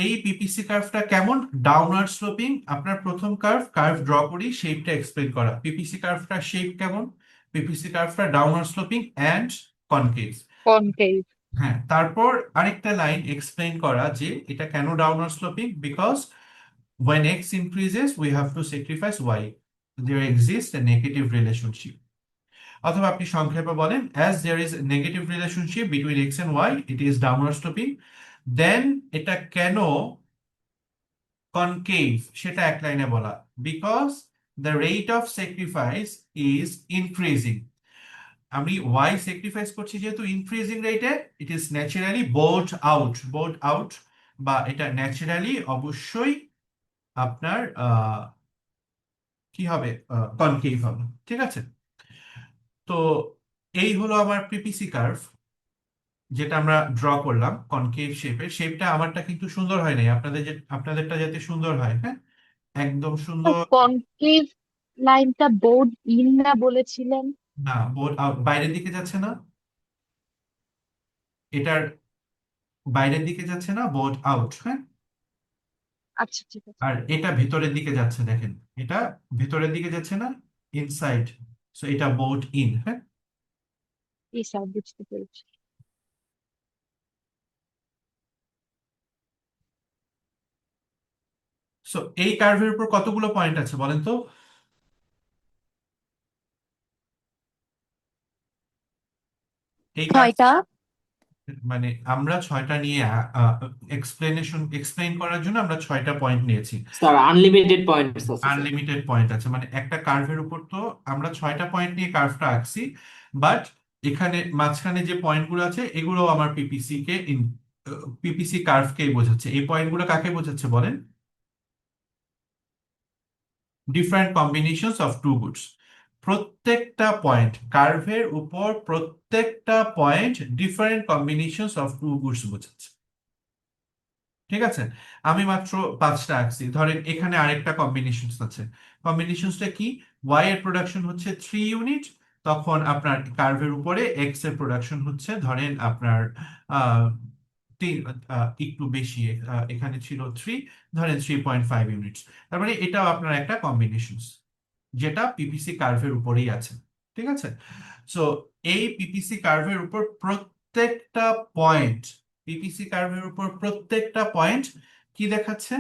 Speaker 1: এই পিপিসি কার্ভটা কেমন? Downward sloping. আপনার প্রথম কার্ভ ড্র করি, শেপটা এক্সপ্লেন করা। পিপিসি কার্ভটা শেপ কেমন? পিপিসি কার্ভটা downward sloping and concave.
Speaker 4: Concave.
Speaker 1: হ্যাঁ, তারপর আরেকটা লাইন এক্সপ্লেন করা যে এটা কেন downward sloping, because when x increases we have to sacrifice y, there exists a negative relationship। অথবা আপনি সংক্ষেপে বলেন as there is a negative relationship between x and y, it is downward sloping। দেন এটা কেন কনকেভ সেটা এক লাইনে বলা, because the rate of sacrifice is increasing. আমি ওয়াই স্যাক্রিফাইস করছি যেহেতু ইনক্রিজিং রেটে, it is naturally board out, বা এটা ন্যাচারালি অবশ্যই আপনার কি হবে? কনকেভ হবে, ঠিক আছে? তো এই হলো আমার পিপিসি কার্ভ, যেটা আমরা ড্র করলাম কনকেভ শেপের। শেপটা আমারটা কিন্তু সুন্দর হয় নাই, আপনাদেরটা যাতে সুন্দর হয়, হ্যাঁ, একদম সুন্দর।
Speaker 4: কনকেভ লাইনটা বোর্ড ইন না বলেছিলেন?
Speaker 1: না, বোর্ড আউট, বাইরের দিকে যাচ্ছে না, এটার বাইরের দিকে যাচ্ছে না, বোর্ড আউট, হ্যাঁ।
Speaker 4: আচ্ছা, ঠিক আছে।
Speaker 1: আর এটা ভেতরের দিকে যাচ্ছে, দেখেন এটা ভেতরের দিকে যাচ্ছে না, ইনসাইড। সো এটা বোর্ড ইন, হ্যাঁ।
Speaker 4: এই স্যার, বুঝতে পেরেছি।
Speaker 1: সো এই কার্ভের উপর কতগুলো পয়েন্ট আছে বলেন তো? এই কার্ভ,
Speaker 2: 6টা।
Speaker 1: মানে আমরা 6টা নিয়ে এক্সপ্লেন করার জন্য আমরা 6টা পয়েন্ট নিয়েছি।
Speaker 3: স্যার আনলিমিটেড পয়েন্টস আছে স্যার।
Speaker 1: আনলিমিটেড পয়েন্ট আছে, মানে একটা কার্ভের উপর তো আমরা 6টা পয়েন্ট নিয়ে কার্ভটা আঁকছি, বাট এখানে মাঝখানে যে পয়েন্টগুলো আছে এগুলো আমার পিপিসি কার্ভকেই বোঝাচ্ছে। এই পয়েন্টগুলো কাকে বোঝাচ্ছে বলেন? Different combinations of two goods. প্রত্যেকটা পয়েন্ট কার্ভের উপর, প্রত্যেকটা point different combinations of two goods বোঝাচ্ছে, ঠিক আছে, আমি মাত্র 5টা আঁকছি। ধরেন এখানে আরেকটা কম্বিনেশনস আছে। কম্বিনেশনসটা কি? ওয়াই এর প্রোডাকশন হচ্ছে 3 ইউনিট, তখন আপনার কার্ভের উপরে এক্স এর প্রোডাকশন হচ্ছে ধরেন আপনার আহ, একটু বেশি, এখানে ছিল 3, ধরেন 3.5 ইউনিটস। তার মানে এটাও আপনার একটা কম্বিনেশনস যেটা পিপিসি কার্ভের উপরেই আছে। ঠিক আছে, সো এই পিপিসি কার্ভের উপর প্রত্যেকটা পয়েন্ট, পিপিসি কার্ভের উপর প্রত্যেকটা পয়েন্ট কি দেখাচ্ছে?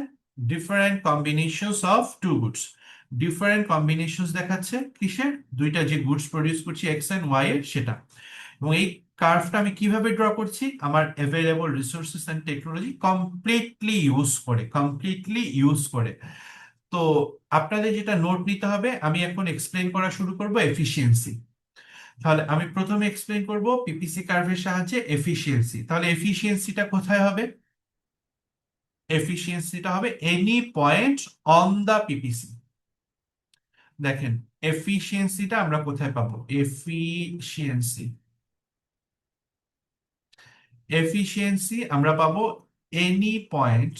Speaker 1: Different combinations of two goods. Different combinations দেখাচ্ছে কিসের? দুইটা যে গুডস প্রডিউস করছি এক্স এন্ড ওয়াই এর, সেটা। এবং এই কার্ভটা আমি কিভাবে ড্র করছি? আমার available resources and technology completely use করে। তো আপনাদের যেটা নোট নিতে হবে, আমি এখন এক্সপ্লেন করা শুরু করব এফিসিয়েন্সি। তাহলে আমি প্রথমে এক্সপ্লেন করব পিপিসি কার্ভের সাহায্যে এফিসিয়েন্সি। তাহলে এফিসিয়েন্সিটা কোথায় হবে? এফিসিয়েন্সিটা হবে any point on the PPC. দেখেন এফিসিয়েন্সিটা আমরা কোথায় পাবো? এফিসিয়েন্সি আমরা পাবো any point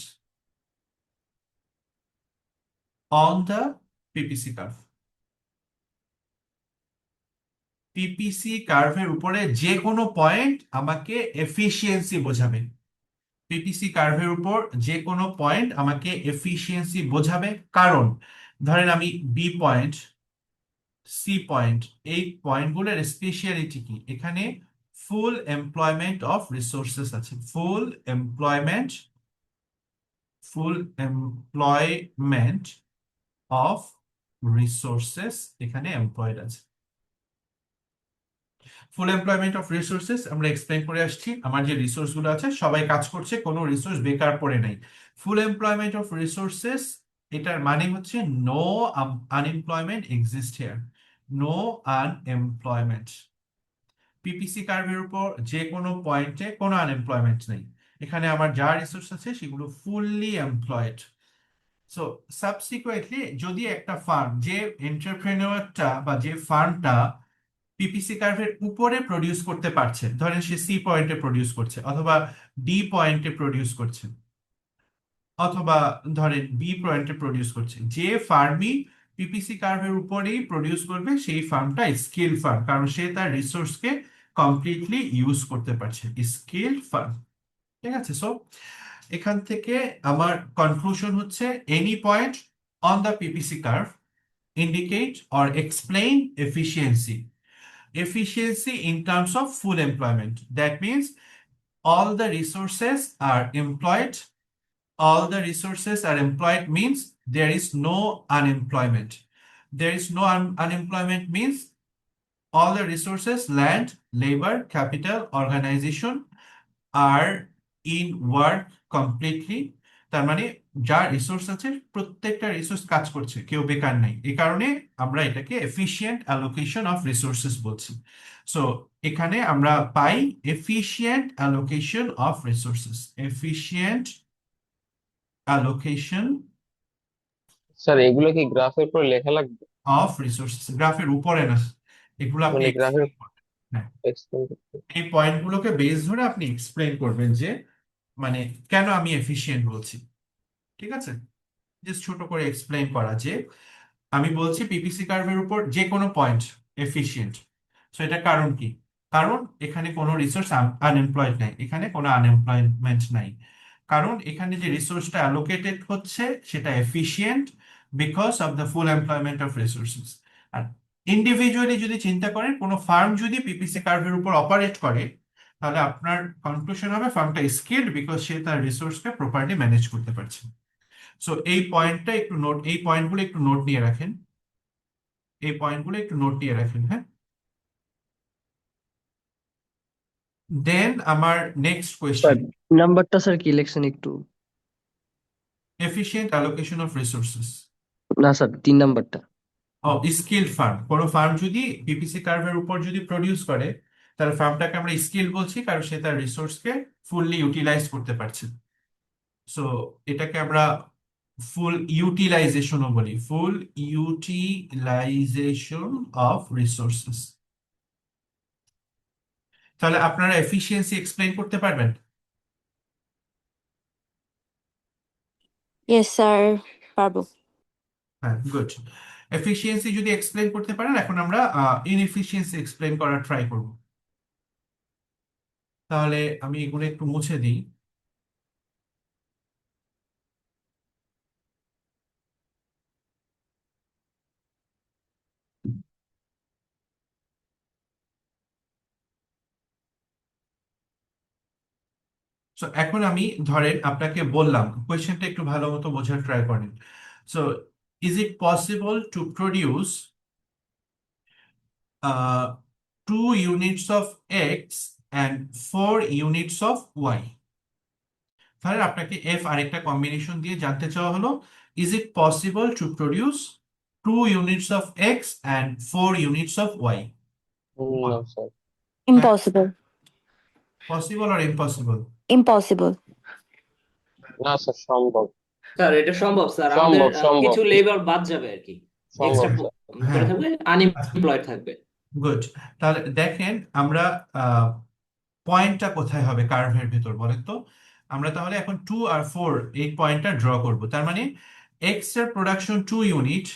Speaker 1: on the PPC curve. PPC কার্ভের উপরে যে কোনো পয়েন্ট আমাকে এফিসিয়েন্সি বোঝাবে। পিপিসি কার্ভের উপর যে কোনো পয়েন্ট আমাকে এফিসিয়েন্সি বোঝাবে। কারণ ধরেন আমি বি পয়েন্ট, সি পয়েন্ট, এই পয়েন্টগুলোর স্পেশালিটি কি? এখানে ফুল এমপ্লয়মেন্ট অফ রিসোর্সেস আছে। ফুল এমপ্লয়মেন্ট অফ রিসোর্সেস এখানে এমপ্লয়েড আছে। ফুল এমপ্লয়মেন্ট অফ রিসোর্সেস আমরা এক্সপ্লেন করে আসছি। আমার যে রিসোর্স গুলো আছে সবাই কাজ করছে, কোনো রিসোর্স বেকার পড়ে নাই। ফুল এমপ্লয়মেন্ট অফ রিসোর্সেস এটার মানে হচ্ছে no unemployment exist here. No unemployment. PPC কার্ভের উপর যে কোনো পয়েন্টে কোনো আনএমপ্লয়মেন্ট নেই। এখানে আমার যা রিসোর্স আছে সেগুলো ফুললি এমপ্লয়েড। সো সাবসিকুয়েন্টলি যদি একটা ফার্ম, যে এন্টারপ্রেনিয়রটা বা যে ফার্মটা পিপিসি কার্ভের উপরে প্রডিউস করতে পারছে, ধরেন সে সি পয়েন্টে প্রডিউস করছে অথবা ডি পয়েন্টে প্রডিউস করছে অথবা ধরেন বি পয়েন্টে প্রডিউস করছে, যে ফার্মই পিপিসি কার্ভের উপরেই প্রডিউস করবে সেই ফার্মটা স্কিল ফার্ম, কারণ সে তার রিসোর্সকে কমপ্লিটলি ইউজ করতে পারছে। Skill farm. ঠিক আছে, সো এখান থেকে আমার কনক্লুশন হচ্ছে any point on the PPC curve indicate or explain efficiency in terms of full employment. That means all the resources are employed. All the resources are employed means there is no unemployment. There is no unemployment means all the resources, land, labor, capital, organization are in work completely. তার মানে যা resource আছে প্রত্যেকটা resource কাজ করছে, কেউ বেকার নাই। এই কারণে আমরা এটাকে এফিশিয়েন্ট অ্যালোকেশন অফ রিসোর্সেস বলছি। সো এখানে আমরা পাই efficient allocation of resources. Efficient allocation
Speaker 5: sir এগুলো কি গ্রাফের উপর লেখা লাগবে?
Speaker 1: অফ রিসোর্সেস, গ্রাফের উপরে না, এগুলো আপনি
Speaker 5: মানে গ্রাফের
Speaker 1: explain করবেন। হ্যাঁ,
Speaker 5: এক্সপ্লেন করতে?
Speaker 1: এই পয়েন্টগুলোকে বেস ধরে আপনি এক্সপ্লেন করবেন যে মানে কেন আমি এফিশিয়েন্ট বলছি। ঠিক আছে, জাস্ট ছোট করে এক্সপ্লেন করা যে আমি বলছি পিপিসি কার্ভের উপর যে কোনো পয়েন্ট এফিশিয়েন্ট। সো এটা কারণ কি? কারণ এখানে কোনো রিসোর্স আনএমপ্লয়েড নাই, এখানে কোনো আনএমপ্লয়মেন্ট নাই। কারণ এখানে যে রিসোর্সটা অ্যালোকেটেড হচ্ছে সেটা efficient because of the full employment of resources. আর ইন্ডিভিজুয়ালি যদি চিন্তা করেন, কোনো ফার্ম যদি পিপিসি কার্ভের উপর অপারেট করে, তাহলে আপনার কনক্লুশন হবে ফার্মটা স্কিলড বিকজ সে তার রিসোর্সকে প্রপারলি ম্যানেজ করতে পারছে। সো এই পয়েন্টটা একটু নোট, এই পয়েন্টগুলো একটু নোট নিয়ে রাখেন, এই পয়েন্টগুলো একটু নোট নিয়ে রাখেন। হ্যাঁ, দেন আমার নেক্সট
Speaker 6: স্যার
Speaker 1: কোয়েশ্চেন,
Speaker 6: নাম্বারটা স্যার কি লিখছেন একটু?
Speaker 1: Efficient allocation of resources.
Speaker 6: না স্যার 3 নাম্বারটা।
Speaker 1: ও, স্কিল ফার্ম। কোনো ফার্ম যদি পিপিসি কার্ভের উপর যদি প্রডিউস করে, তাহলে ফার্মটাকে আমরা স্কিল বলছি কারণ সে তার রিসোর্সকে ফুললি ইউটিলাইজ করতে পারছে। সো এটাকে আমরা ফুল ইউটিলাইজেশনও বলি, ফুল ইউটিলাইজেশন অফ রিসোর্সেস। তাহলে আপনারা এফিশিয়েন্সি এক্সপ্লেন করতে পারবেন?
Speaker 2: ইয়েস স্যার, পারবো।
Speaker 1: হ্যাঁ, গুড। এফিসিয়েন্সি যদি এক্সপ্লেন করতে পারেন, এখন আমরা ইনএফিসিয়েন্সি এক্সপ্লেন করার ট্রাই করব। তাহলে আমি এগুলো একটু মুছে দিই। সো এখন আমি ধরেন আপনাকে বললাম, কোয়েশ্চেনটা একটু ভালো মতো বোঝার ট্রাই করেন। So is it possible to produce 2 units of x and 4 units of y? তাহলে আপনাকে এফ আরেকটা কম্বিনেশন দিয়ে জানতে চাওয়া হলো, is it possible to produce 2 units of x and 4 units of y?
Speaker 5: না স্যার,
Speaker 2: ইম্পসিবল।
Speaker 1: পসিবল আর impossible?
Speaker 2: Impossible.
Speaker 5: না sir, সম্ভব।
Speaker 3: স্যার এটা সম্ভব স্যার, আমাদের
Speaker 5: সম্ভব
Speaker 3: কিছু লেবার বাদ যাবে আর কি,
Speaker 5: সম্ভব
Speaker 3: এক্সট্রা
Speaker 5: স্যার।
Speaker 1: হ্যাঁ,
Speaker 3: থাকবে, আনএমপ্লয়েড থাকবে।
Speaker 1: গুড। তাহলে দেখেন আমরা পয়েন্টটা কোথায় হবে কার্ভের ভেতর বলেন তো। আমরা তাহলে এখন 2 আর 4 এই পয়েন্টটা ড্র করব। তার মানে এক্স এর প্রোডাকশন 2 ইউনিট,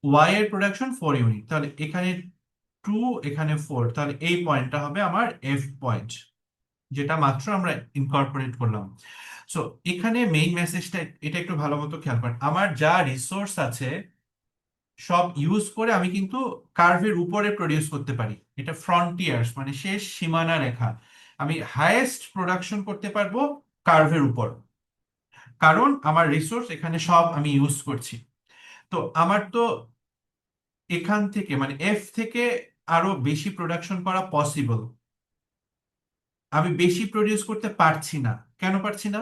Speaker 1: ওয়াই এর প্রোডাকশন 4 ইউনিট। তাহলে এখানে 2, এখানে 4, তাহলে এই পয়েন্টটা হবে আমার এফ পয়েন্ট, যেটা মাত্র আমরা ইনকর্পোরেট করলাম। সো এখানে মেইন মেসেজটা এটা একটু ভালো মতো খেয়াল করেন, আমার যা রিসোর্স আছে সব ইউজ করে আমি কিন্তু কার্ভের উপরে প্রডিউস করতে পারি। এটা ফ্রন্টিয়ার্স মানে শেষ সীমানা রেখা। আমি হাইয়েস্ট প্রোডাকশন করতে পারবো কার্ভের উপর, কারণ আমার রিসোর্স এখানে সব আমি ইউজ করছি। তো আমার তো এখান থেকে মানে এফ থেকে আরো বেশি প্রোডাকশন করা পসিবল। আমি বেশি প্রডিউস করতে পারছি না। কেন পারছি না?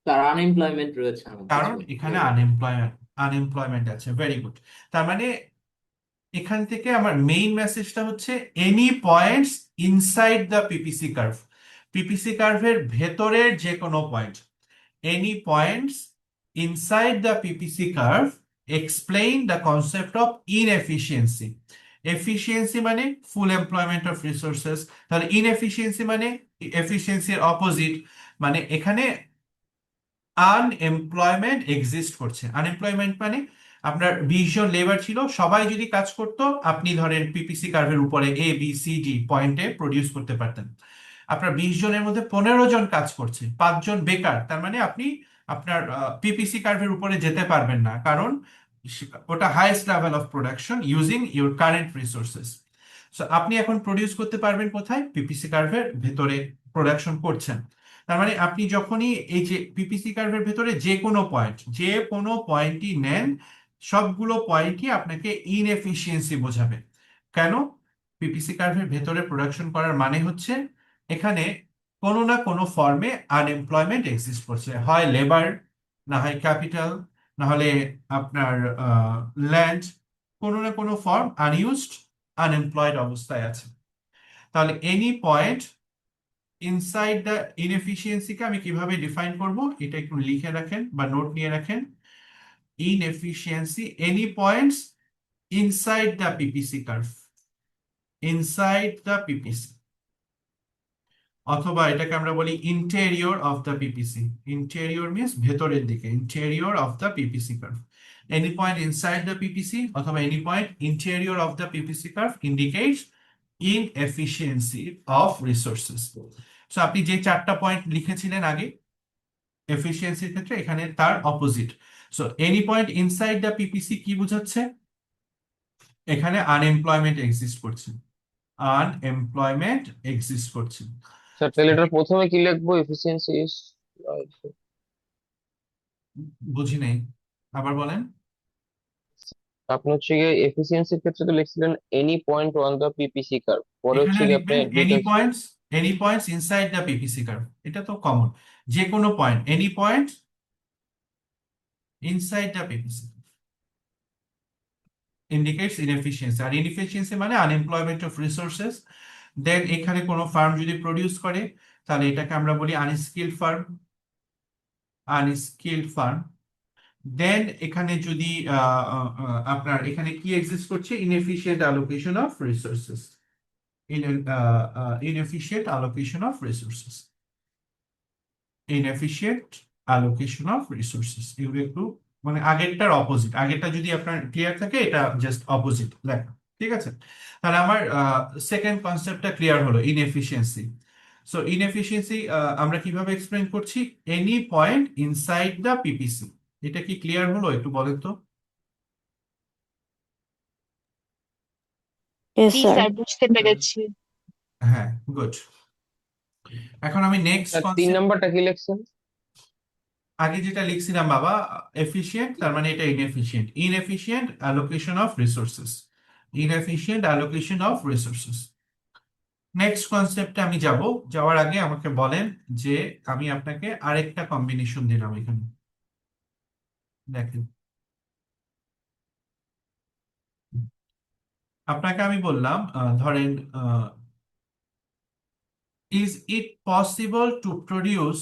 Speaker 3: স্যার আনএমপ্লয়মেন্ট রয়েছে আমাদের
Speaker 1: কারণ
Speaker 3: কিছু
Speaker 1: এখানে
Speaker 3: labor।
Speaker 1: আনএমপ্লয়মেন্ট আছে। Very good. তার মানে এখান থেকে আমার মেইন মেসেজটা হচ্ছে any points inside the PPC curve. PPC কার্ভের ভেতরের যে কোনো পয়েন্ট, any points inside the PPC curve explain the concept of inefficiency. Efficiency মানে ফুল এমপ্লয়মেন্ট অফ রিসোর্সেস, তাহলে ইনএফিসিয়েন্সি মানে এফিসিয়েন্সির অপোজিট, মানে এখানে আনএমপ্লয়মেন্ট এক্সিস্ট করছে। আনএমপ্লয়মেন্ট মানে আপনার 20 জন লেবার ছিল, সবাই যদি কাজ করতো, আপনি ধরেন পিপিসি কার্ভের উপরে এ বি সি ডি পয়েন্টে প্রডিউস করতে পারতেন। আপনার 20 জনের মধ্যে 15 জন কাজ করছে, 5 জন বেকার, তার মানে আপনি আপনার পিপিসি কার্ভের উপরে যেতে পারবেন না, কারণ ওটা highest level of production using your current resources. So আপনি এখন প্রডিউস করতে পারবেন কোথায়? পিপিসি কার্ভের ভেতরে প্রোডাকশন করছেন। তার মানে আপনি যখনই এই যে পিপিসি কার্ভের ভেতরে যে কোনো পয়েন্টই নেন, সবগুলো পয়েন্টই আপনাকে ইনএফিসিয়েন্সি বোঝাবে। কেন? পিপিসি কার্ভের ভেতরে প্রোডাকশন করার মানে হচ্ছে এখানে কোনো না কোনো ফর্মে আনএমপ্লয়মেন্ট এক্সিস্ট করছে, হয় লেবার, না হয় ক্যাপিটাল, না হলে আপনার ল্যান্ড, কোনো না কোনো ফর্ম আনইউজড আনএমপ্লয়েড অবস্থায় আছে। তাহলে এনি পয়েন্ট ইনসাইড দ্য ইনএফিসিয়েন্সিকে আমি কিভাবে ডিফাইন করব, এটা একটু লিখে রাখেন বা নোট নিয়ে রাখেন। Inefficiency, any points inside the PPC curve, inside the PPC, অথবা এটাকে আমরা বলি interior of the PPC. Interior means ভেতরের দিকে, interior of the PPC curve. Any point inside the PPC অথবা any point interior of the PPC curve indicates inefficiency of resources. So আপনি যে 4টা পয়েন্ট লিখেছিলেন আগে এফিসিয়েন্সির ক্ষেত্রে, এখানে তার opposite. So any point inside the PPC কি বোঝাচ্ছে? এখানে আনএমপ্লয়মেন্ট এক্সিস্ট করছে, আনএমপ্লয়মেন্ট এক্সিস্ট করছে।
Speaker 5: স্যার তাহলে এটার প্রথমে কি লিখবো? এফিসিয়েন্সি ইজ,
Speaker 1: বুঝি নাই, আবার বলেন।
Speaker 5: আপনি হচ্ছে গিয়ে এফিসিয়েন্সির ক্ষেত্রে তো লিখছিলেন any point on the PPC curve, পরে হচ্ছে
Speaker 1: এখানে
Speaker 5: গিয়ে আপনি
Speaker 1: লিখবেন
Speaker 5: details.
Speaker 1: Any points inside the PPC curve, এটা তো কমন, যে কোনো পয়েন্ট, any point inside the PPC indicates inefficiency. আর ইনএফিসিয়েন্সি মানে আনএমপ্লয়মেন্ট অফ রিসোর্সেস। দেন এখানে কোনো ফার্ম যদি প্রডিউস করে, তাহলে এটাকে আমরা বলি আনস্কিল্ড ফার্ম, আনস্কিল্ড ফার্ম। দেন এখানে যদি আপনার এখানে কি এক্সিস্ট করছে? Inefficient allocation of resources, inefficient allocation of resources. In inefficient allocation of resources. So, আপনি যখনই এই যে পিপিসি কার্ভের ভেতরে প্রোডাকশন করছেন, তাহলে এটাকে আমরা বলি আনস্কিল্ড ফার্ম, আনস্কিল্ড ফার্ম। দেন এখানে যদি আপনার এখানে কি এক্সিস্ট করছে? Inefficient allocation of resources, inefficient allocation of resources. এগুলো একটু মানে আগেরটার অপোজিট, আগেরটা যদি আপনার ক্লিয়ার থাকে এটা জাস্ট অপোজিট লেখা, ঠিক আছে? তাহলে আমার সেকেন্ড কনসেপ্টটা ক্লিয়ার হলো, ইনএফিশিয়েন্সি। সো ইনএফিশিয়েন্সি আমরা কিভাবে এক্সপ্লেন করছি? Any point inside the PPC. এটা কি ক্লিয়ার হলো একটু বলেন তো?
Speaker 2: ইয়েস
Speaker 4: জি
Speaker 2: স্যার।
Speaker 4: স্যার, বুঝতে পেরেছি।
Speaker 1: হ্যাঁ, গুড। এখন আমি নেক্সট
Speaker 5: স্যার 3
Speaker 1: কনসেপ্ট,
Speaker 5: নাম্বারটা কি লিখছেন?
Speaker 1: আগে যেটা লিখছিলাম বাবা, এফিশিয়েন্ট, তার মানে এটা inefficient. Inefficient allocation of resources, inefficient allocation of resources. Next কনসেপ্টে আমি যাব, যাওয়ার আগে আমাকে বলেন যে আমি আপনাকে আরেকটা কম্বিনেশন দিলাম এখানে, দেখেন। আপনাকে আমি বললাম ধরেন is it possible to produce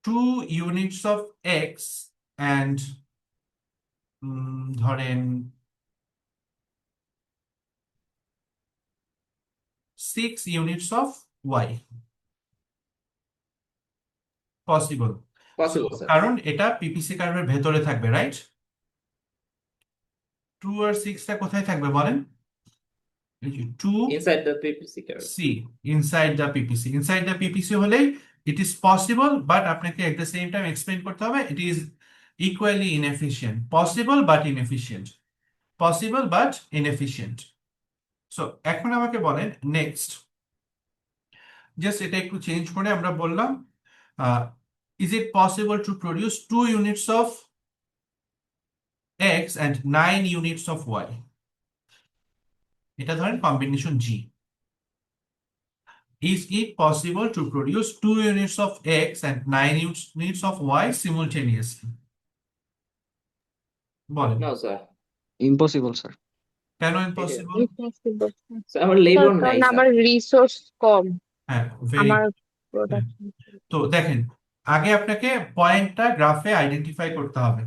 Speaker 1: 2 units of x and ধরেন 6 units of y? Possible.
Speaker 3: Possible sir.
Speaker 1: কারণ এটা পিপিসি কার্ভের ভেতরে থাকবে, রাইট? 2 আর 6 টা কোথায় থাকবে বলেন? 2
Speaker 3: inside the PPC curve.
Speaker 1: See, inside the PPC. Inside the PPC হলেই ইট ইজ পসিবল, বাট আপনাকে at the same time explain করতে হবে it is equally inefficient. Possible but inefficient, possible but inefficient. So এখন আমাকে বলেন next, just এটা একটু change করে আমরা বললাম is it possible to produce 2 units of x and 9 units of y? এটা ধরেন combination G. Is it possible to produce 2 units of x and 9 units of y simultaneously? বলেন
Speaker 3: নো স্যার।
Speaker 6: Impossible sir.
Speaker 1: কেন impossible?
Speaker 4: Impossible, sir.
Speaker 3: Sir আমার
Speaker 4: sir,
Speaker 3: labour নাই
Speaker 4: কারণ
Speaker 3: sir.
Speaker 4: আমার resource কম,
Speaker 1: হ্যাঁ, very
Speaker 4: আমার
Speaker 1: হ্যাঁ।
Speaker 4: প্রোডাকশন।
Speaker 1: তো দেখেন, আগে আপনাকে পয়েন্টটা গ্রাফে আইডেন্টিফাই করতে হবে।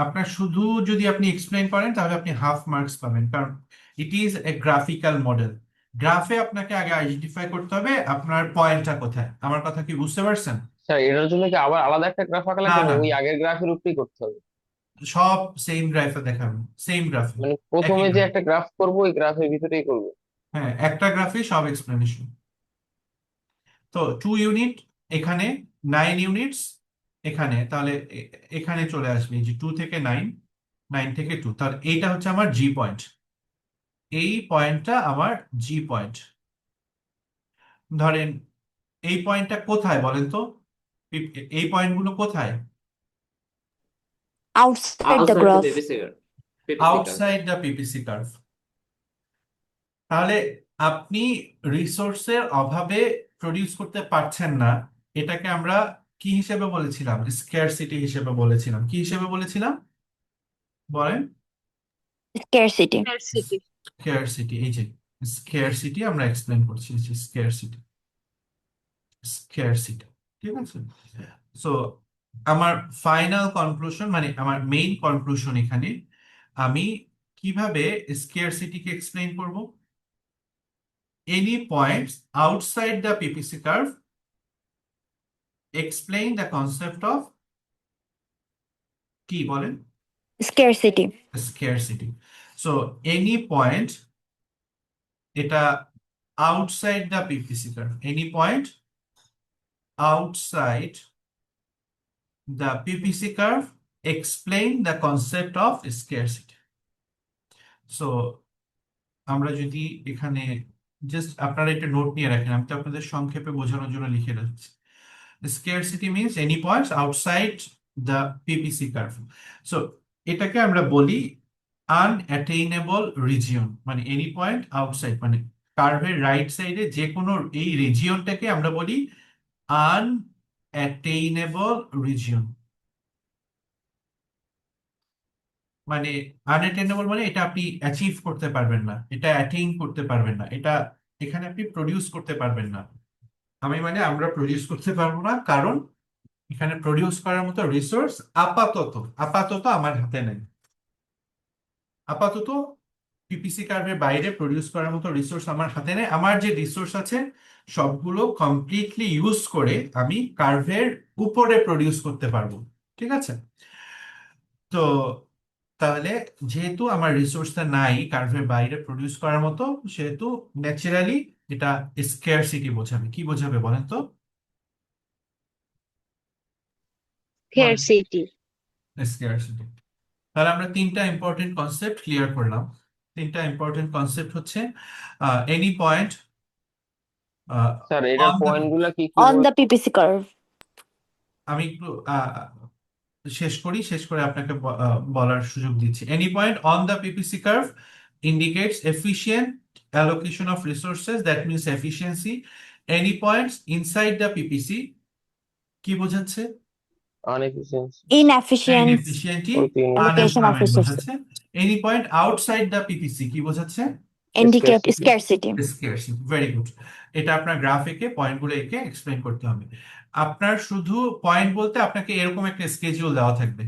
Speaker 1: আপনার শুধু যদি আপনি এক্সপ্লেন করেন তাহলে আপনি হাফ মার্কস পাবেন, কারণ it is a graphical model. গ্রাফে আপনাকে আগে আইডেন্টিফাই করতে হবে আপনার পয়েন্টটা কোথায়। আমার কথা কি বুঝতে পারছেন?
Speaker 5: স্যার এটার জন্য কি আবার আলাদা একটা গ্রাফ আঁকা
Speaker 1: না
Speaker 5: লাগবে,
Speaker 1: না,
Speaker 5: ওই আগের গ্রাফের উপরেই করতে হবে?
Speaker 1: সব সেম গ্রাফে দেখাবেন, সেম গ্রাফে,
Speaker 5: মানে
Speaker 1: একই
Speaker 5: প্রথমে যে
Speaker 1: গ্রাফ।
Speaker 5: একটা গ্রাফ করবো ওই গ্রাফের ভিতরেই করবো?
Speaker 1: হ্যাঁ, একটা গ্রাফে সব এক্সপ্লেনেশন। তো 2 ইউনিট এখানে, 9 ইউনিটস এখানে, তাহলে এখানে চলে আসবে এই যে 2 থেকে 9, 9 থেকে 2, তাহলে এইটা হচ্ছে আমার জি পয়েন্ট। এই পয়েন্টটা আমার জি পয়েন্ট। ধরেন এই পয়েন্টটা কোথায় বলেন তো? এই পয়েন্টগুলো কোথায়?
Speaker 2: Outside the
Speaker 3: outside the
Speaker 2: graph.
Speaker 3: PPC curve. PPC curve.
Speaker 1: Outside the PPC curve. তাহলে আপনি রিসোর্সের অভাবে প্রডিউস করতে পারছেন না, এটাকে আমরা কি হিসেবে বলেছিলাম? স্কারসিটি হিসেবে বলেছিলাম। কি হিসেবে বলেছিলাম বলেন?
Speaker 2: স্কারসিটি।
Speaker 4: সিটি।
Speaker 1: স্কারসিটি। এই যে স্কারসিটি আমরা এক্সপ্লেন করছি, স্কারসিটি, স্কারসিটি, ঠিক আছে? সো আমার ফাইনাল কনক্লুশন, মানে আমার মেইন কনক্লুশন এখানে, আমি কিভাবে স্কারসিটিকে এক্সপ্লেন করব? Any points outside the PPC curve explain the concept of কি বলেন?
Speaker 2: Scarcity.
Speaker 1: Scarcity. So any point, এটা outside the PPC curve, any point outside the PPC curve explain the concept of scarcity. So আমরা যদি এখানে just আপনারা একটা note নিয়ে রাখেন, আমি তো আপনাদের সংক্ষেপে বোঝানোর জন্য লিখে রাখছি। Scarcity means any points outside the PPC curve. So এটাকে আমরা বলি unattainable region, মানে any point outside, মানে কার্ভের রাইট সাইডে যে কোনো এই রিজিয়নটাকে আমরা বলি unattainable region। মানে আনঅ্যাটেইনেবল মানে এটা আপনি অ্যাচিভ করতে পারবেন না, এটা অ্যাটেইন করতে পারবেন না, এটা এখানে আপনি প্রডিউস করতে পারবেন না। আমি মানে আমরা প্রডিউস করতে পারবো না, কারণ এখানে প্রডিউস করার মতো রিসোর্স আপাতত আমার হাতে নেই। আপাতত পিপিসি কার্ভের বাইরে প্রডিউস করার মতো রিসোর্স আমার হাতে নেই। আমার যে রিসোর্স আছে সবগুলো কমপ্লিটলি ইউজ করে আমি কার্ভের উপরে প্রডিউস করতে পারবো। ঠিক আছে? তো তাহলে যেহেতু আমার রিসোর্সটা নাই কার্ভের বাইরে প্রডিউস করার মতো, সেহেতু ন্যাচারালি এটা স্কেয়ারসিটি বোঝাবে। কি বোঝাবে বলেন তো? বলেন।
Speaker 4: scarcity.
Speaker 1: স্কেয়ারসিটি। তাহলে আমরা তিনটা ইম্পর্টেন্ট কনসেপ্ট ক্লিয়ার করলাম। তিনটা ইম্পর্টেন্ট কনসেপ্ট হচ্ছে এনি পয়েন্ট
Speaker 5: স্যার এটার
Speaker 1: অন দ্য,
Speaker 5: পয়েন্ট গুলা কি কি
Speaker 2: অন দ্য পিপিসি কার্ভ।
Speaker 1: আমি একটু শেষ করি, শেষ করে আপনাকে বলার সুযোগ দিচ্ছি। Any point on the PPC curve indicates efficient allocation of resources, that means efficiency. Any points inside the PPC কি বোঝাচ্ছে?
Speaker 5: আনএফিসিয়েন্সি
Speaker 2: ইনএফিশিয়েন্ট
Speaker 1: inefficiency,
Speaker 5: বলতে
Speaker 2: allocation of
Speaker 1: unemployment
Speaker 2: resources.
Speaker 1: বোঝাচ্ছে। Any point outside the PPC কি বোঝাচ্ছে?
Speaker 2: Indicate
Speaker 5: Scarcity.
Speaker 2: Scarcity.
Speaker 1: Scarcity. Very good. এটা আপনার graph এঁকে পয়েন্টগুলো এঁকে এক্সপ্লেন করতে হবে। আপনার শুধু পয়েন্ট বলতে আপনাকে এরকম একটা স্কেজিউল দেওয়া থাকবে।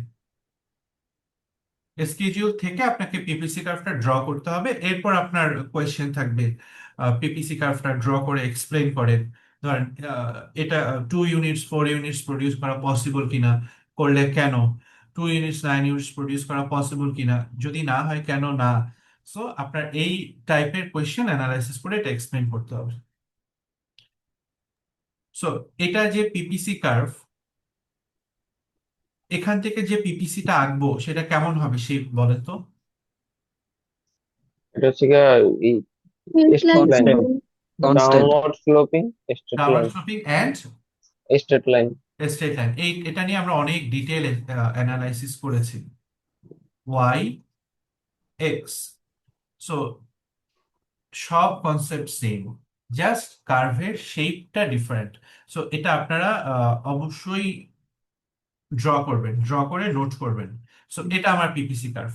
Speaker 1: স্কেজিউল থেকে আপনাকে পিপিসি কার্ভটা ড্র করতে হবে। এরপর আপনার কোয়েশ্চেন থাকবে, পিপিসি কার্ভটা ড্র করে এক্সপ্লেন করেন। ধরেন এটা 2 ইউনিটস 4 ইউনিটস প্রডিউস করা পসিবল কিনা, করলে কেন, 2 ইউনিটস 9 ইউনিটস প্রডিউস করা পসিবল কিনা, যদি না হয় কেন না। সো আপনার এই টাইপের কোয়েশ্চেন অ্যানালাইসিস করে এটা এক্সপ্লেন করতে হবে। সো এটা যে পিপিসি কার্ভ, এখান থেকে যে পিপিসিটা আঁকবো সেটা কেমন হবে সেই বলেন তো?
Speaker 5: এটা হচ্ছে গিয়ে এই straight line,
Speaker 6: constant
Speaker 5: downward sloping straight
Speaker 1: downward
Speaker 5: line,
Speaker 1: sloping and
Speaker 5: straight line.
Speaker 1: Straight line. এটা নিয়ে আমরা অনেক ডিটেল অ্যানালাইসিস করেছি। ওয়াই এক্স, সো সব কনসেপ্ট সেম, জাস্ট কার্ভের শেপটা ডিফারেন্ট। সো এটা আপনারা অবশ্যই ড্র করবেন, ড্র করে নোট করবেন। সো এটা আমার পিপিসি কার্ভ।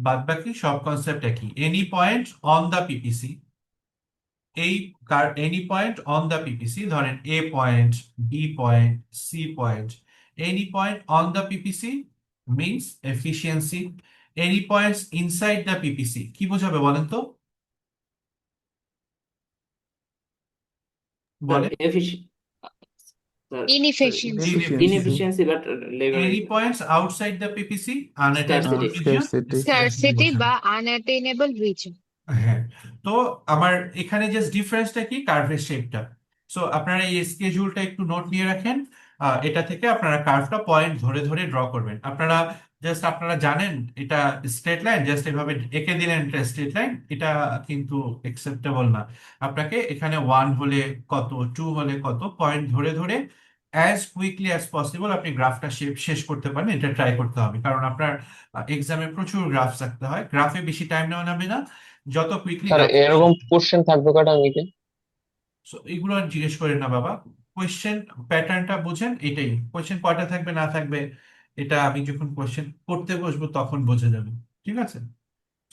Speaker 1: বাদ বাকি সব কনসেপ্ট একই। Any point on the PPC, এই any point on the PPC, ধরেন A point, B point, C point, any point on the PPC means efficiency. Any points inside the PPC কি বোঝাবে বলেন তো? বলে
Speaker 4: Inefficiency.
Speaker 3: inefficiency but labor
Speaker 1: any points outside the PPC unattainable
Speaker 3: Scarcity.
Speaker 1: Region.
Speaker 4: Scarcity বা unattainable region.
Speaker 1: হ্যাঁ। তো আমার এখানে জাস্ট ডিফারেন্সটা কি? কার্ভের শেপটা। সো আপনারা এই স্কেজুলটা একটু নোট নিয়ে রাখেন। এটা থেকে আপনারা কার্ভটা পয়েন্ট ধরে ধরে ড্র করবেন। আপনারা জানেন এটা স্ট্রেট লাইন, জাস্ট এভাবে এঁকে দিলেন এটা স্ট্রেট লাইন, এটা কিন্তু একসেপ্টেবল না। আপনাকে এখানে 1 হলে কত, 2 হলে কত, পয়েন্ট ধরে ধরে অ্যাজ কুইকলি অ্যাজ পসিবল আপনি গ্রাফটা শেষ করতে পারেন। এটা ট্রাই করতে হবে, কারণ আপনার এক্সামে প্রচুর গ্রাফ থাকতে হয়। গ্রাফে বেশি টাইম নেওয়া যাবে না, যত কুইকলি।
Speaker 5: স্যার এরকম কোশ্চেন থাকবে কটা মিনিটে?
Speaker 1: এগুলো আর জিজ্ঞেস করেন না বাবা, কোয়েশ্চেন প্যাটার্নটা বুঝেন। এটাই, কোয়েশ্চেন কয়টা থাকবে না থাকবে এটা আমি যখন কোয়েশ্চেন করতে বসবো তখন বোঝা যাবে। ঠিক আছে?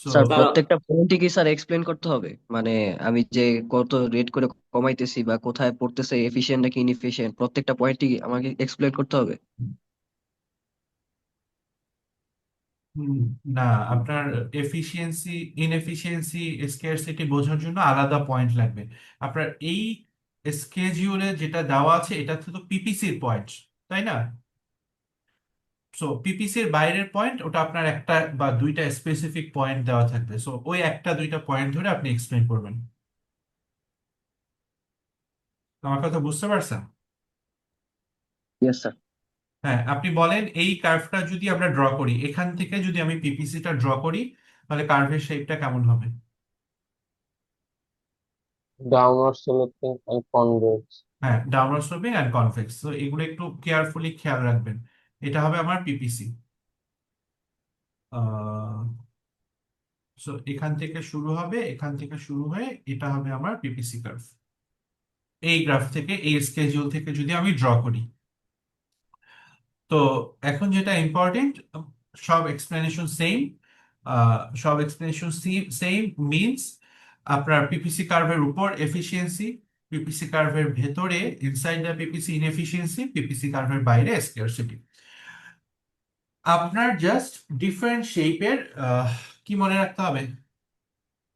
Speaker 1: সো
Speaker 6: স্যার
Speaker 3: তারা
Speaker 6: প্রত্যেকটা পয়েন্টই কি স্যার এক্সপ্লেন করতে হবে? মানে আমি যে কত রেট করে কমাইতেছি বা কোথায় পড়তেছে এফিশিয়েন্ট নাকি ইনএফিশিয়েন্ট, প্রত্যেকটা পয়েন্টই আমাকে এক্সপ্লেন করতে হবে?
Speaker 1: না, আপনার এফিসিয়েন্সি ইনএফিসিয়েন্সি স্কেয়ারসিটি বোঝার জন্য আলাদা পয়েন্ট লাগবে। আপনার এই স্কেজিউলে যেটা দেওয়া আছে এটা তো পিপিসির পয়েন্ট, তাই না? সো পিপিসির বাইরের পয়েন্ট ওটা আপনার একটা বা দুইটা স্পেসিফিক পয়েন্ট দেওয়া থাকবে। সো ওই একটা দুইটা পয়েন্ট ধরে আপনি এক্সপ্লেন করবেন। আমার কথা বুঝতে পারছেন?
Speaker 6: Yes sir.
Speaker 1: হ্যাঁ, আপনি বলেন এই কার্ভটা যদি আমরা ড্র করি, এখান থেকে যদি আমি পিপিসিটা ড্র করি তাহলে কার্ভের শেপটা কেমন হবে?
Speaker 5: Downward sloping and convex.
Speaker 1: হ্যাঁ, ডাউনওয়ার্ড স্লোপিং এন্ড কনভেক্স। তো এগুলো একটু কেয়ারফুলি খেয়াল রাখবেন। এটা হবে আমার পিপিসি। সো এখান থেকে শুরু হবে, এখান থেকে শুরু হয়ে এটা হবে আমার পিপিসি কার্ভ। এই গ্রাফ থেকে, এই স্কেজিউল থেকে যদি আমি ড্র করি, তো এখন যেটা ইম্পর্টেন্ট, সব এক্সপ্লেনেশন সেম। সব এক্সপ্লেনেশন সেম মিনস আপনার পিপিসি কার্ভের উপর এফিসিয়েন্সি, পিপিসি কার্ভের ভেতরে inside the PPC inefficiency, PPC কার্ভের বাইরে স্কেয়ারসিটি। আপনার জাস্ট ডিফারেন্ট শেপের কি মনে রাখতে হবে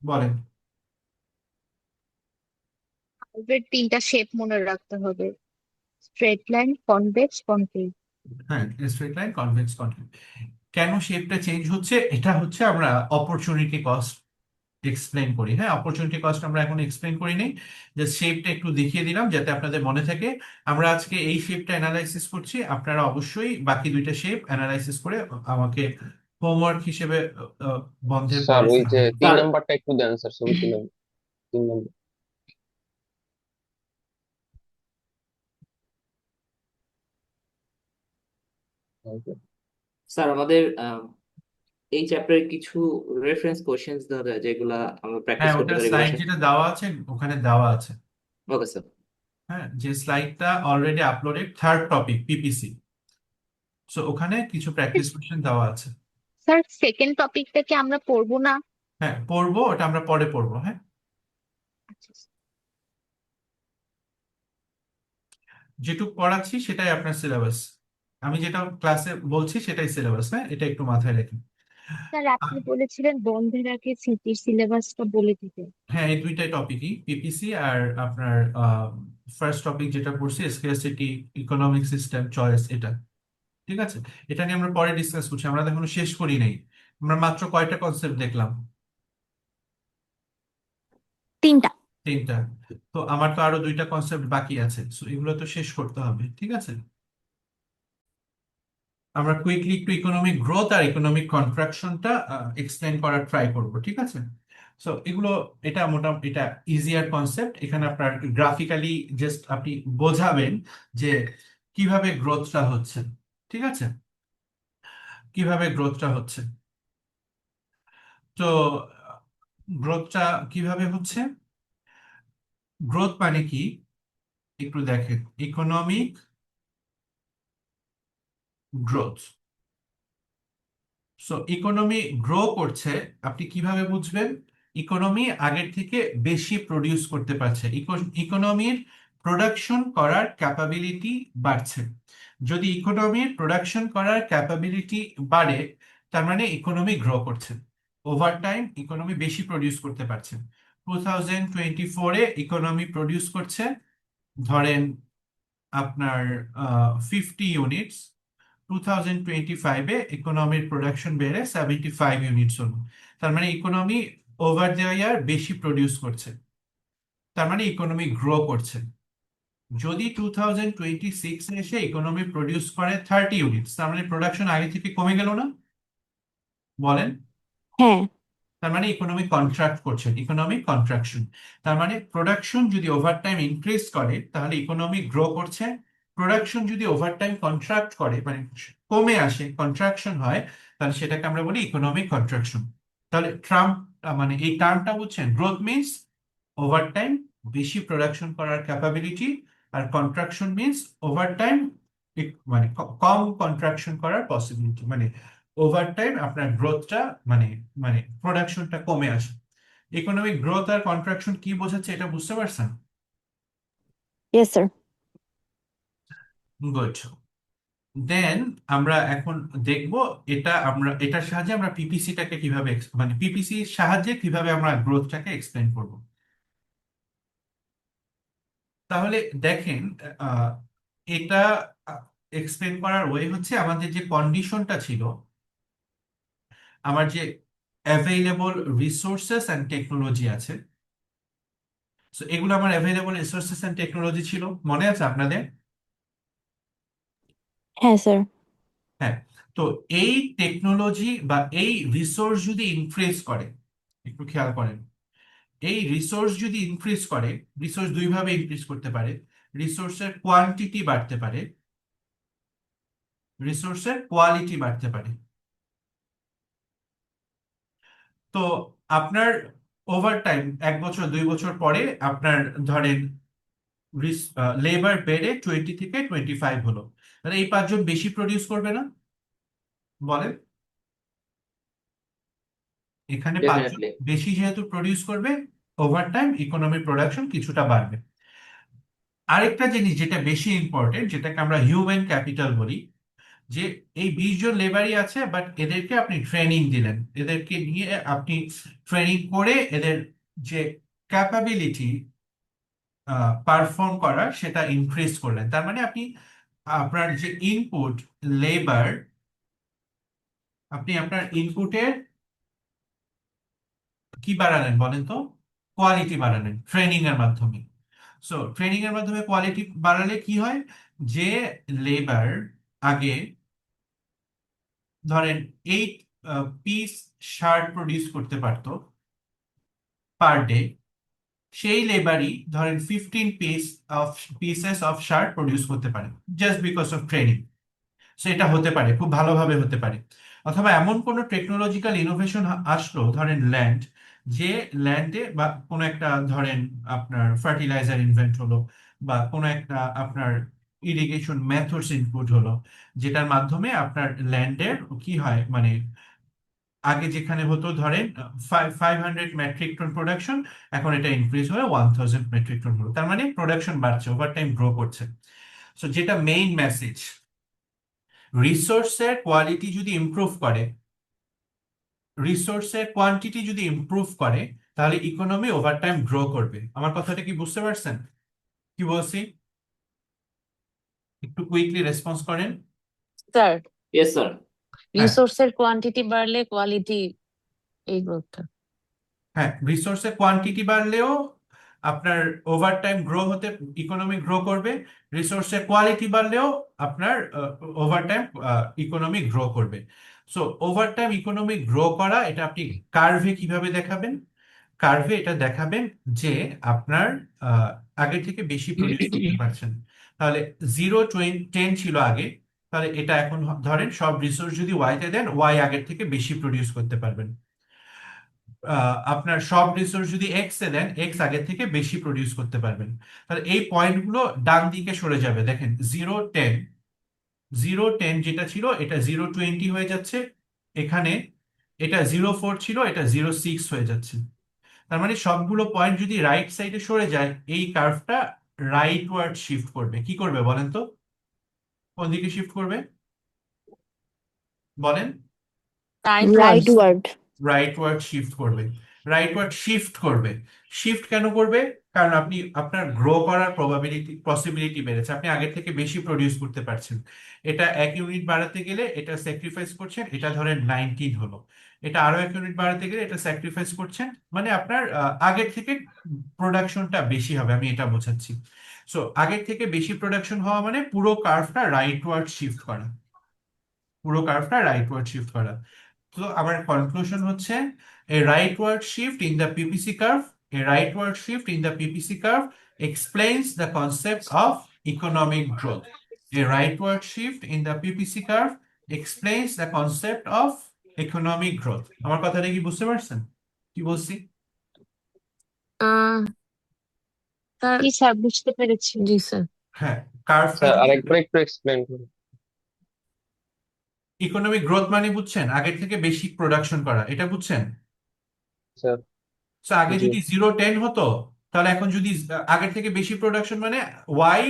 Speaker 1: বলেন?
Speaker 4: কার্ভের তিনটা শেপ মনে রাখতে হবে: স্ট্রেট লাইন, কনভেক্স, কনকেভ।
Speaker 1: হ্যাঁ, স্ট্রেট লাইন, কনভেক্স, কনকেভ। কেন শেপটা চেঞ্জ হচ্ছে, এটা হচ্ছে আমরা অপরচুনিটি কস্ট এক্সপ্লেন করি। হ্যাঁ, অপরচুনিটি কস্ট আমরা এখন এক্সপ্লেন করি নাই, যে শেপটা একটু দেখিয়ে দিলাম যাতে আপনাদের মনে থাকে। আমরা আজকে এই শেপটা অ্যানালাইসিস করছি, আপনারা অবশ্যই বাকি দুইটা শেপ অ্যানালাইসিস করে আমাকে হোমওয়ার্ক হিসেবে আহ, বন্ধের
Speaker 5: স্যার
Speaker 1: পরে
Speaker 5: ওই যে
Speaker 1: submit করবেন।
Speaker 5: 3 নাম্বারটা একটু দেন স্যার, ছবি 3 number, 3 number. Thank you.
Speaker 3: Sir আমাদের এই চ্যাপ্টারে কিছু রেফারেন্স কোশ্চেন্স দেওয়া যায় যেগুলা আমরা প্র্যাকটিস
Speaker 1: হ্যাঁ,
Speaker 3: করতে
Speaker 1: ওটা
Speaker 3: পারি
Speaker 1: স্লাইড
Speaker 3: বাসায়।
Speaker 1: যেটা দেওয়া আছে ওখানে দেওয়া আছে।
Speaker 3: Okay sir.
Speaker 1: হ্যাঁ, যে স্লাইডটা already uploaded, third topic PPC, so ওখানে কিছু প্র্যাকটিস কোশ্চেন দেওয়া আছে।
Speaker 4: স্যার, সেকেন্ড টপিকটা কি আমরা পড়বো না?
Speaker 1: হ্যাঁ, পড়বো, ওটা আমরা পরে পড়বো। হ্যাঁ,
Speaker 4: আচ্ছা।
Speaker 1: যেটুকু পড়াচ্ছি সেটাই আপনার সিলেবাস, আমি যেটা ক্লাসে বলছি সেটাই সিলেবাস। হ্যাঁ, এটা একটু মাথায় রাখুন।
Speaker 4: স্যার,
Speaker 1: আহ,
Speaker 4: আপনি বলেছিলেন বন্ধের আগে সিটির সিলেবাসটা বলে দিতে।
Speaker 1: হ্যাঁ, এই দুইটাই টপিকই, পিপিসি আর আপনার ফার্স্ট টপিক যেটা পড়ছি স্কেয়ারসিটি, ইকোনমিক সিস্টেম, চয়েস, এটা। ঠিক আছে, এটা নিয়ে আমরা পরে ডিসকাস করছি, আমরা তো এখনো শেষ করি নাই। আমরা মাত্র কয়টা কনসেপ্ট দেখলাম?
Speaker 2: তিনটা।
Speaker 1: তিনটা। তো আমার তো আরো দুইটা কনসেপ্ট বাকি আছে, সো এগুলো তো শেষ করতে হবে। ঠিক আছে, আমরা কুইকলি একটু ইকোনমিক গ্রোথ আর ইকোনমিক কন্ট্রাকশনটা এক্সপ্লেন করার ট্রাই করব। ঠিক আছে, সো এগুলো, এটা মোটামুটি এটা ইজিয়ার কনসেপ্ট। এখানে আপনার গ্রাফিক্যালি জাস্ট আপনি বোঝাবেন যে কিভাবে গ্রোথটা হচ্ছে। ঠিক আছে, কিভাবে গ্রোথটা হচ্ছে। তো গ্রোথটা কিভাবে হচ্ছে, গ্রোথ মানে কি একটু দেখেন, economic growth. So economy grow করছে, আপনি কিভাবে বুঝবেন? ইকোনমি আগের থেকে বেশি প্রডিউস করতে পারছে, ইকোনমির প্রোডাকশন করার ক্যাপাবিলিটি বাড়ছে। যদি ইকোনমির প্রোডাকশন করার ক্যাপাবিলিটি বাড়ে, তার মানে ইকোনমি গ্রো করছে। ওভার টাইম ইকোনমি বেশি প্রডিউস করতে পারছে। 2024-এ ইকোনমি প্রডিউস করছে ধরেন আপনার 50 ইউনিটস, 2025-এ ইকোনমির প্রোডাকশন বেড়ে 75 ইউনিটস হলো। তার মানে ইকোনমি ওভার দ্য ইয়ার বেশি প্রডিউস করছে, তার মানে ইকোনমি গ্রো করছে। যদি 2026-এ এসে ইকোনমি প্রডিউস করে 30 ইউনিটস, তার মানে প্রোডাকশন আগে থেকে কমে গেল না? বলেন।
Speaker 2: হ্যাঁ।
Speaker 1: তার মানে ইকোনমি কন্ট্রাক্ট করছে, ইকোনমিক কন্ট্রাকশন। তার মানে প্রোডাকশন যদি ওভার টাইম ইনক্রিজ করে তাহলে ইকোনমি গ্রো করছে। প্রোডাকশন যদি ওভার টাইম কন্ট্রাক্ট করে, মানে কমে আসে, কন্ট্রাকশন হয়, তাহলে সেটাকে আমরা বলি ইকোনমিক কন্ট্রাকশন। তাহলে ট্রাম্প, মানে এই টার্মটা বুঝছেন, গ্রোথ মিনস ওভার টাইম বেশি প্রোডাকশন করার ক্যাপাবিলিটি, আর কন্ট্রাকশন মিনস ওভার টাইম মানে কম কন্ট্রাকশন করার পসিবিলিটি, মানে ওভার টাইম আপনার গ্রোথটা মানে মানে প্রোডাকশনটা কমে আসে। ইকোনমিক গ্রোথ আর কন্ট্রাকশন কি বোঝাচ্ছে এটা বুঝতে পারছেন?
Speaker 2: Yes sir.
Speaker 1: গুড। দেন আমরা এখন দেখব, এটার সাহায্যে আমরা পিপিসিটাকে কিভাবে মানে পিপিসির সাহায্যে কিভাবে আমরা গ্রোথটাকে এক্সপ্লেন করব। তাহলে দেখেন, আহ, এটা এক্সপ্লেন করার ওয়ে হচ্ছে, আমাদের যে কন্ডিশনটা ছিল, আমার যে অ্যাভেইলেবল রিসোর্সেস অ্যান্ড টেকনোলজি আছে, সো এগুলো আমার অ্যাভেইলেবল রিসোর্সেস অ্যান্ড টেকনোলজি ছিল, মনে আছে আপনাদের?
Speaker 2: হ্যাঁ স্যার।
Speaker 1: হ্যাঁ, তো এই টেকনোলজি বা এই রিসোর্স যদি ইনক্রিজ করে, একটু খেয়াল করেন, এই রিসোর্স যদি ইনক্রিজ করে, রিসোর্স দুইভাবে ইনক্রিজ করতে পারে। রিসোর্সের কোয়ান্টিটি বাড়তে পারে, রিসোর্সের কোয়ালিটি বাড়তে পারে। তো আপনার ওভার টাইম 1 বছর 2 বছর পরে আপনার ধরেন লেবার বেড়ে 20 থেকে 25 হলো, তাহলে এই 5 জন বেশি প্রডিউস করবে না? বলেন। এখানে 5 জন
Speaker 3: ডেফিনেটলি।
Speaker 1: বেশি যেহেতু প্রডিউস করবে, ওভার টাইম ইকোনমিক প্রোডাকশন কিছুটা বাড়বে। আরেকটা জিনিস যেটা বেশি ইম্পর্টেন্ট, যেটাকে আমরা হিউম্যান ক্যাপিটাল বলি, যে এই 20 জন লেবারই আছে, বাট এদেরকে আপনি ট্রেনিং দিলেন, এদেরকে নিয়ে আপনি ট্রেনিং করে এদের যে ক্যাপাবিলিটি পারফর্ম করার সেটা ইনক্রিজ করলেন। তার মানে আপনি আপনার যে ইনপুট লেবার, আপনি আপনার ইনপুটের কি বাড়ালেন বলেন তো? কোয়ালিটি বাড়ালেন ট্রেনিং এর মাধ্যমে। সো ট্রেনিং এর মাধ্যমে কোয়ালিটি বাড়ালে কি হয়, যে লেবার আগে ধরেন 8 পিস শার্ট প্রডিউস করতে পারতো পার ডে, সেই লেবারই ধরেন 15 পিসেস অফ শার্ট প্রডিউস করতে পারে, জাস্ট বিকজ অফ ট্রেনিং। সেটা হতে পারে, খুব ভালোভাবে হতে পারে। অথবা এমন কোনো টেকনোলজিক্যাল ইনোভেশন আসলো, ধরেন ল্যান্ড, যে ল্যান্ডে বা কোনো একটা ধরেন আপনার ফার্টিলাইজার ইনভেন্ট হলো, বা কোনো একটা আপনার ইরিগেশন মেথডস ইনপুট হলো, যেটার মাধ্যমে আপনার ল্যান্ডের কি হয়, মানে আগে যেখানে হতো ধরেন 500 মেট্রিক টন প্রোডাকশন, এখন এটা ইনক্রিজ হয়ে 1000 মেট্রিক টন হলো। তার মানে প্রোডাকশন বাড়ছে, ওভার টাইম গ্রো করছে। সো যেটা মেইন মেসেজ, রিসোর্সের কোয়ালিটি যদি ইমপ্রুভ করে, রিসোর্সের কোয়ান্টিটি যদি ইমপ্রুভ করে, তাহলে ইকোনমি ওভার টাইম গ্রো করবে। আমার কথাটা কি বুঝতে পারছেন কি বলছি? একটু কুইকলি রেসপন্স করেন।
Speaker 7: Sir,
Speaker 3: yes sir.
Speaker 1: হ্যাঁ,
Speaker 7: রিসোর্সের কোয়ান্টিটি বাড়লে কোয়ালিটি, এই গ্রোথটা।
Speaker 1: হ্যাঁ, রিসোর্সের কোয়ান্টিটি বাড়লেও আপনার ওভার টাইম গ্রো হতে ইকোনমি গ্রো করবে, রিসোর্সের কোয়ালিটি বাড়লেও আপনার ওভার টাইম ইকোনমি গ্রো করবে। So over time economy grow করা, এটা আপনি কার্ভে কিভাবে দেখাবেন? কার্ভে এটা দেখাবেন যে আপনার আহ, আগে থেকে বেশি প্রডিউস করতে পারছেন। তাহলে 0-10 ছিল আগে, তাহলে এটা এখন ধরেন সব রিসোর্স যদি ওয়াইতে দেন, ওয়াই আগের থেকে বেশি প্রডিউস করতে পারবেন। আপনার সব রিসোর্স যদি এক্স এ দেন, এক্স আগের থেকে বেশি প্রডিউস করতে পারবেন। তাহলে এই পয়েন্টগুলো ডান দিকে সরে যাবে। দেখেন 0-10 যেটা ছিল এটা 0-20 হয়ে যাচ্ছে, এখানে এটা 0-4 ছিল, এটা 0-6 হয়ে যাচ্ছে। তার মানে সবগুলো পয়েন্ট যদি রাইট সাইডে সরে যায়, এই কার্ভটা রাইট ওয়ার্ড শিফট করবে। কি করবে বলেন তো? কোন দিকে শিফট করবে বলেন?
Speaker 2: Rightward.
Speaker 1: Rightward shift করবে। রাইট ওয়ার্ড শিফট করবে। শিফট কেন করবে? কারণ আপনি আপনার গ্রো করার পসিবিলিটি বেড়েছে, আপনি আগের থেকে বেশি প্রডিউস করতে পারছেন। এটা 1 ইউনিট বাড়াতে গেলে এটা স্যাক্রিফাইস করছেন, এটা ধরেন 19 হলো, এটা আরো 1 ইউনিট বাড়াতে গেলে এটা স্যাক্রিফাইস করছেন, মানে আপনার আগের থেকে প্রোডাকশনটা বেশি হবে, আমি এটা বোঝাচ্ছি। সো আগের থেকে বেশি প্রোডাকশন হওয়া মানে পুরো কার্ভটা রাইট ওয়ার্ড শিফট করা, পুরো কার্ভটা রাইট ওয়ার্ড শিফট করা। তো আমার কনক্লুশন হচ্ছে, a rightward shift in the PPC curve, a rightward shift in the PPC curve explains the concept of economic growth. A rightward shift in the PPC curve explains the concept of economic growth. আমার কথাটা কি বুঝতে পারছেন কি বলছি?
Speaker 7: Sir,
Speaker 4: জি sir, বুঝতে পেরেছি।
Speaker 7: জি sir.
Speaker 1: হ্যাঁ, কার্ভটা
Speaker 5: স্যার
Speaker 1: যদি
Speaker 5: আরেকবার একটু এক্সপ্লেন করুন।
Speaker 1: ইকোনমিক গ্রোথ মানে বুঝছেন, আগের থেকে বেশি প্রোডাকশন করা, এটা বুঝছেন?
Speaker 5: স্যার
Speaker 1: So, আগে
Speaker 5: জি
Speaker 1: যদি 0-10 হতো, তাহলে এখন যদি আগের থেকে বেশি প্রোডাকশন মানে ওয়াই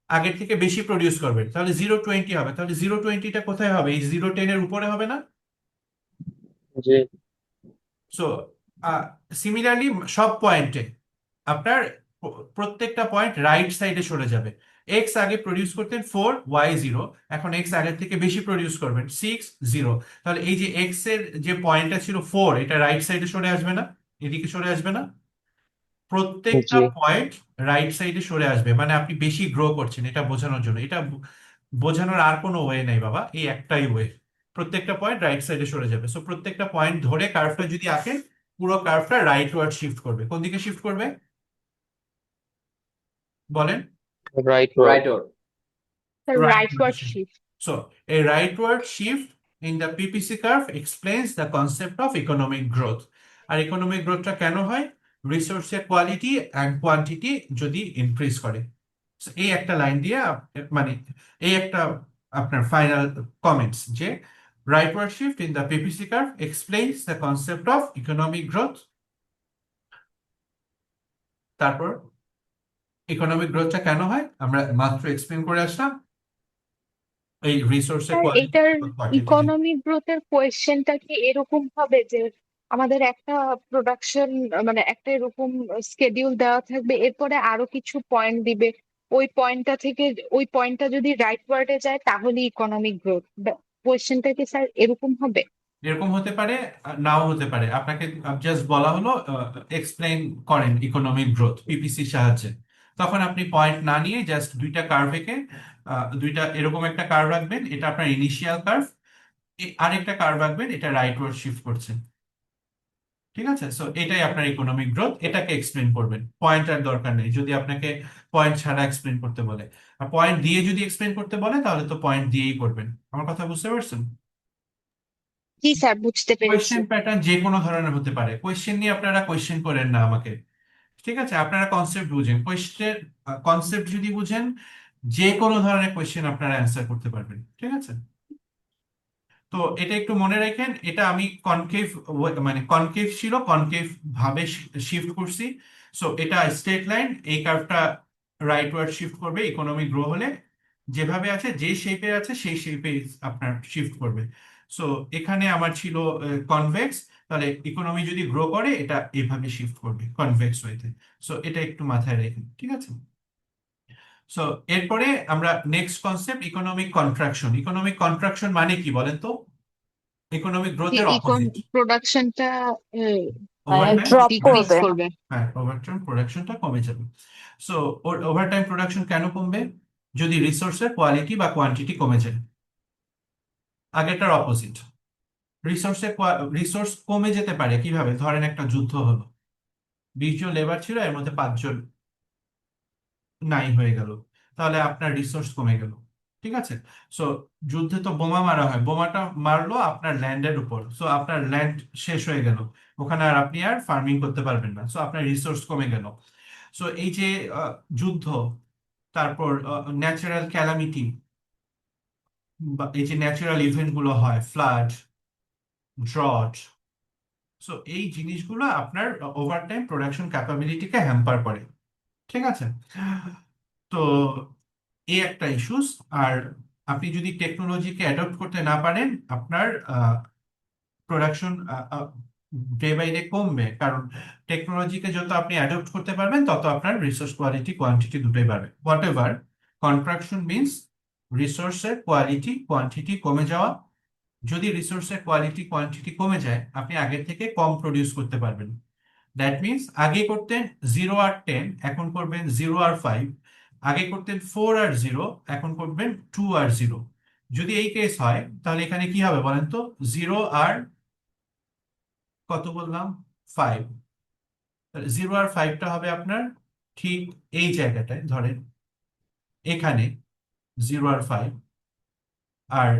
Speaker 1: আগের থেকে বেশি প্রডিউস করবে, তাহলে 0-20 হবে। তাহলে 0-20টা কোথায় হবে? এই 0-10 এর উপরে হবে না?
Speaker 5: জি
Speaker 1: সো সিমিলারলি সব পয়েন্টে আপনার প্রত্যেকটা পয়েন্ট রাইট সাইডে সরে যাবে। এক্স আগে প্রডিউস করতেন 4, ওয়াই 0, এখন এক্স আগের থেকে বেশি প্রডিউস করবেন 6, 0। তাহলে এই যে এক্স এর যে পয়েন্টটা ছিল 4, এটা রাইট সাইডে সরে আসবে না? এদিকে সরে আসবে না? প্রত্যেকটা
Speaker 5: জি
Speaker 1: পয়েন্ট রাইট সাইডে সরে আসবে, মানে আপনি বেশি গ্রো করছেন, এটা বোঝানোর জন্য। এটা বোঝানোর আর কোনো ওয়ে নাই বাবা, এই একটাই ওয়ে। প্রত্যেকটা পয়েন্ট রাইট সাইডে সরে যাবে। সো প্রত্যেকটা পয়েন্ট ধরে কার্ভটা যদি আঁকেন, পুরো কার্ভটা রাইট ওয়ার্ড শিফট করবে। কোন দিকে শিফট করবে বলেন?
Speaker 5: Rightward.
Speaker 3: Rightward.
Speaker 4: Rightward shift.
Speaker 1: So, a rightward shift in the PPC curve explains the concept of economic growth. আর ইকোনমিক গ্রোথটা কেন হয়? রিসোর্সের কোয়ালিটি অ্যান্ড কোয়ান্টিটি যদি ইনক্রিজ করে। So, এই একটা লাইন দিয়ে মানে এই একটা আপনার ফাইনাল কমেন্টস যে rightward shift in the PPC curve explains the concept of economic growth. তারপর ইকোনমিক গ্রোথটা কেন হয় আমরা মাত্র এক্সপ্লেন করে আসলাম। এই রিসোর্সের
Speaker 4: স্যার
Speaker 1: কোয়ালিটি
Speaker 4: এটার
Speaker 1: বা কোয়ান্টিটি।
Speaker 4: ইকোনমিক গ্রোথের কোয়েশ্চেনটা কি এরকম হবে যে আমাদের একটা প্রোডাকশন মানে একটা এরকম স্কেডিউল দেওয়া থাকবে, এরপরে আরো কিছু পয়েন্ট দিবে, ওই পয়েন্টটা থেকে ওই পয়েন্টটা যদি রাইট ওয়ার্ডে যায় তাহলে ইকোনমিক গ্রোথ, কোয়েশ্চেনটা কি স্যার এরকম হবে?
Speaker 1: এরকম হতে পারে, নাও হতে পারে। আপনাকে জাস্ট বলা হলো এক্সপ্লেইন করেন ইকোনমিক গ্রোথ পিপিসির সাহায্যে, তখন আপনি পয়েন্ট না নিয়ে জাস্ট দুইটা কার্ভ এঁকে দুইটা এরকম একটা কার্ভ রাখবেন, এটা আপনার ইনিশিয়াল কার্ভ, আরেকটা কার্ভ রাখবেন, এটা রাইটওয়ার্ড শিফট করছে। ঠিক আছে, সো এটাই আপনার ইকোনমিক গ্রোথ, এটাকে এক্সপ্লেন করবেন, পয়েন্ট আর দরকার নেই যদি আপনাকে পয়েন্ট ছাড়া এক্সপ্লেন করতে বলে। আর পয়েন্ট দিয়ে যদি এক্সপ্লেন করতে বলে তাহলে তো পয়েন্ট দিয়েই করবেন। আমার কথা বুঝতে পারছেন?
Speaker 4: জি স্যার, বুঝতে পেরেছি।
Speaker 1: কোয়েশ্চেন প্যাটার্ন যে কোনো ধরনের হতে পারে, কোয়েশ্চেন নিয়ে আপনারা কোয়েশ্চেন করেন না আমাকে। ঠিক আছে, আপনারা কনসেপ্ট বুঝেন, কোয়েশ্চেন কনসেপ্ট যদি বুঝেন যে কোনো ধরনের কোয়েশ্চেন আপনারা অ্যান্সার করতে পারবেন। ঠিক আছে, তো এটা একটু মনে রাখেন, এটা আমি কনকেভ মানে কনকেভ ছিল, কনকেভ ভাবে শিফট করছি। সো এটা স্ট্রেট লাইন, এই কার্ভটা রাইটওয়ার্ড শিফট করবে ইকোনমিক গ্রো হলে, যেভাবে আছে যে শেপে আছে সেই শেপে আপনার শিফট করবে। সো এখানে আমার ছিল কনভেক্স, তাহলে ইকোনমি যদি গ্রো করে এটা এভাবে শিফট করবে কনভেক্স ওয়েতে। সো এটা একটু মাথায় রাখেন। ঠিক আছে, সো এরপরে আমরা next concept economic contraction. Economic contraction মানে কি বলেন তো? ইকোনমিক গ্রোথের অপোজিট।
Speaker 4: প্রোডাকশনটা
Speaker 1: ওভারটাইম,
Speaker 2: ড্রপ
Speaker 4: ডিক্রিজ
Speaker 2: করবে।
Speaker 4: করবে।
Speaker 1: হ্যাঁ ওভারটাইম প্রোডাকশনটা কমে যাবে। সো ওভারটাইম প্রোডাকশন কেন কমবে? যদি রিসোর্সের কোয়ালিটি বা কোয়ান্টিটি কমে যায়। আগেরটার অপোজিট, রিসোর্স কমে যেতে পারে কিভাবে? ধরেন একটা যুদ্ধ হলো, 20 জন লেবার ছিল, এর মধ্যে 5 জন নাই হয়ে গেল, তাহলে আপনার রিসোর্স কমে গেল। ঠিক আছে, সো যুদ্ধে তো বোমা মারা হয়, বোমাটা মারলো আপনার ল্যান্ডের উপর, সো আপনার ল্যান্ড শেষ হয়ে গেল, ওখানে আর আপনি আর ফার্মিং করতে পারবেন না, সো আপনার রিসোর্স কমে গেল। সো এই যে যুদ্ধ, তারপর ন্যাচারাল ক্যালামিটি, বা এই যে ন্যাচারাল ইভেন্ট গুলো হয়, ফ্লাড, ড্রট, সো এই জিনিসগুলো আপনার ওভারটাইম প্রোডাকশন ক্যাপাবিলিটিকে হ্যাম্পার করে। ঠিক আছে, তো এই একটা ইস্যুস। আর আপনি যদি টেকনোলজিকে অ্যাডপ্ট করতে না পারেন, আপনার প্রোডাকশন ডে বাই ডে কমবে, কারণ টেকনোলজিকে যত আপনি অ্যাডপ্ট করতে পারবেন তত আপনার রিসোর্স কোয়ালিটি কোয়ান্টিটি দুটোই বাড়বে। হোয়াট এভার কন্ট্রাকশন মিনস রিসোর্সের কোয়ালিটি কোয়ান্টিটি কমে যাওয়া। যদি রিসোর্সের কোয়ালিটি কোয়ান্টিটি কমে যায়, আপনি আগের থেকে কম প্রডিউস করতে পারবেন। দ্যাট মিনস আগে করতেন 0 আর 10, এখন করবেন 0 আর 5। আগে করতেন 4 আর 0, এখন করবেন 2 আর 0। যদি এই কেস হয় তাহলে এখানে কি হবে বলেন তো? 0 আর কত বললাম? 5। 0 আর 5টা হবে আপনার ঠিক এই জায়গাটায়, ধরেন এখানে 0 আর 5, আর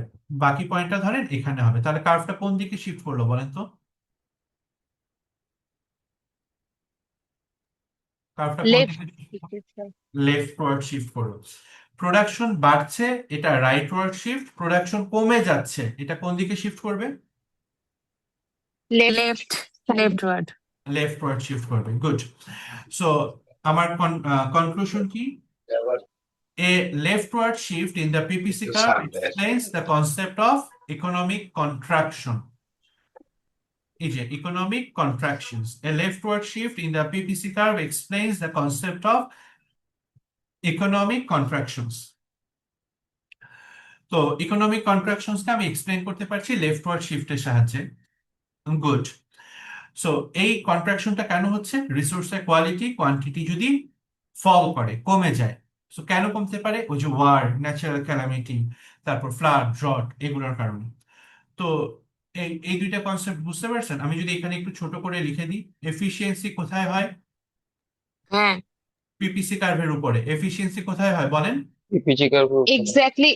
Speaker 1: বাকি পয়েন্টটা ধরেন এখানে হবে। তাহলে কার্ভটা কোন দিকে শিফট করলো বলেন তো? কার্ভটা কোন
Speaker 4: লেফট
Speaker 1: দিকে?
Speaker 4: দিকে।
Speaker 1: লেফট ওয়ার্ড শিফট করো। প্রোডাকশন বাড়ছে, এটা রাইট ওয়ার্ড শিফট। প্রোডাকশন কমে যাচ্ছে, এটা কোন দিকে শিফট করবে?
Speaker 4: Left
Speaker 7: leftward.
Speaker 1: Leftward shift করবে। গুড। সো আমার কনক্লুশন কি? A leftward shift in the PPC curve explains the concept of economic contraction. Is economic contractions. A leftward shift in the PPC curve explains the concept of economic contractions. তো economic কন্ট্রাকশনসকে আমি explain করতে পারছি লেফটওয়ার্ড শিফটের সাহায্যে। Good. So এই কন্ট্রাকশনটা কেন হচ্ছে? রিসোর্সের quality quantity যদি ফল করে, কমে যায়। সো কেন কমতে পারে? ওই যে ওয়ার, ন্যাচারাল ক্যালামিটি, তারপর ফ্লাড, ড্রট, এগুলোর কারণে। তো এই দুইটা কনসেপ্ট বুঝতে পারছেন? আমি যদি এখানে একটু ছোট করে লিখে দিই, এফিসিয়েন্সি কোথায় হয়?
Speaker 7: হ্যাঁ,
Speaker 1: পিপিসি কার্ভের উপরে। এফিসিয়েন্সি কোথায় হয় বলেন?
Speaker 5: PPC curve
Speaker 4: exactly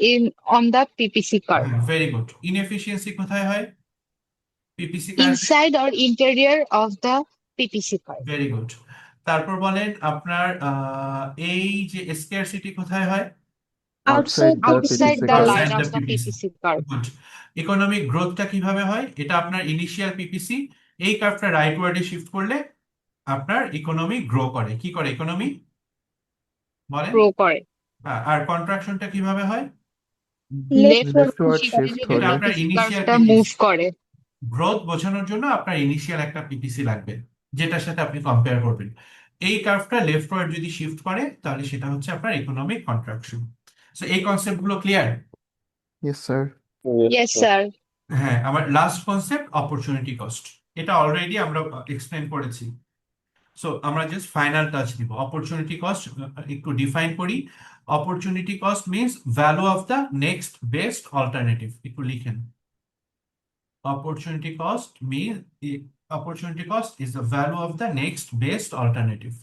Speaker 4: on the PPC curve,
Speaker 1: very good. Inefficiency কোথায় হয় পিপিসি কার্ভে?
Speaker 4: Inside or interior of the PPC curve,
Speaker 1: very good. তারপর বলেন আপনার এই যে স্কারসিটি কোথায় হয়?
Speaker 2: Outside
Speaker 4: outside the
Speaker 1: Outside
Speaker 4: line
Speaker 1: the
Speaker 4: of the
Speaker 1: PPC
Speaker 4: PPC curve.
Speaker 1: Good. Economic গ্রোথটা কিভাবে হয়? এটা আপনার ইনিশিয়াল পিপিসি, এই কার্ভটা রাইট ওয়ার্ডে শিফট করলে আপনার ইকোনমি গ্রো করে। কি করে ইকোনমি বলেন?
Speaker 4: গ্রো করে।
Speaker 1: আর কন্ট্রাকশনটা কিভাবে হয়?
Speaker 4: লেফট
Speaker 8: leftward
Speaker 4: শিফটে
Speaker 8: shift
Speaker 4: যদি
Speaker 1: এটা
Speaker 8: হলে
Speaker 1: আপনার
Speaker 4: পিপিসি
Speaker 1: ইনিশিয়াল
Speaker 4: কার্ভটা মুভ
Speaker 1: পিপিসি
Speaker 4: করে।
Speaker 1: গ্রোথ বোঝানোর জন্য আপনার ইনিশিয়াল একটা পিপিসি লাগবে, যেটার সাথে আপনি কম্পেয়ার করবেন। এই কার্ভটা লেফটওয়ার্ড যদি শিফট করে তাহলে সেটা হচ্ছে আপনার ইকোনমিক কন্ট্রাকশন। সো এই কনসেপ্ট গুলো clear?
Speaker 8: yes sir
Speaker 5: Yes,
Speaker 4: yes
Speaker 5: sir.
Speaker 4: Sir.
Speaker 1: হ্যাঁ, আমার লাস্ট কনসেপ্ট অপরচুনিটি কস্ট, এটা অলরেডি আমরা এক্সপ্লেন করেছি। সো আমরা জাস্ট ফাইনাল টাচ দিব। অপরচুনিটি কস্ট একটু ডিফাইন করি। Opportunity cost means value of the next best alternative. একটু লিখেন। Opportunity cost means opportunity cost is the value of the next best alternative.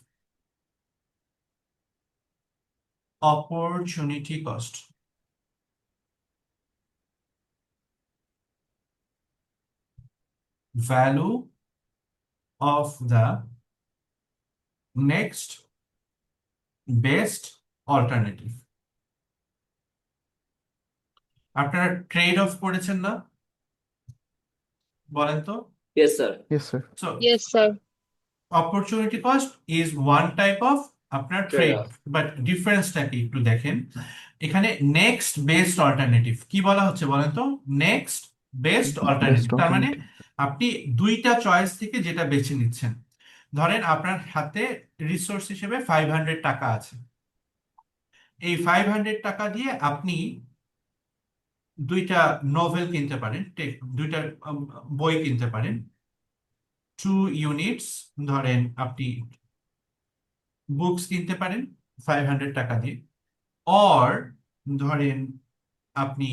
Speaker 1: Opportunity cost. Value of the next best alternative. আপনারা trade of করেছেন না? বলেন তো।
Speaker 3: Yes, sir.
Speaker 8: yes sir
Speaker 1: So
Speaker 4: yes sir.
Speaker 1: opportunity cost is one type of আপনার trade,
Speaker 3: Trade-off.
Speaker 1: But ডিফারেন্সটাকে একটু দেখেন। এখানে next best alternative কি বলা হচ্ছে বলেন তো? নেক্সট বেস্ট অল্টারনেটিভ,
Speaker 8: best
Speaker 1: তার মানে
Speaker 8: alternative
Speaker 1: আপনি দুইটা চয়েস থেকে যেটা বেছে নিচ্ছেন। ধরেন আপনার হাতে রিসোর্স হিসেবে 500 টাকা আছে। এই 500 টাকা দিয়ে আপনি দুইটা নোভেল কিনতে পারেন, দুইটা বই কিনতে পারেন, 2 ইউনিটস ধরেন আপনি বুকস কিনতে পারেন 500 টাকা দিয়ে, অর ধরেন আপনি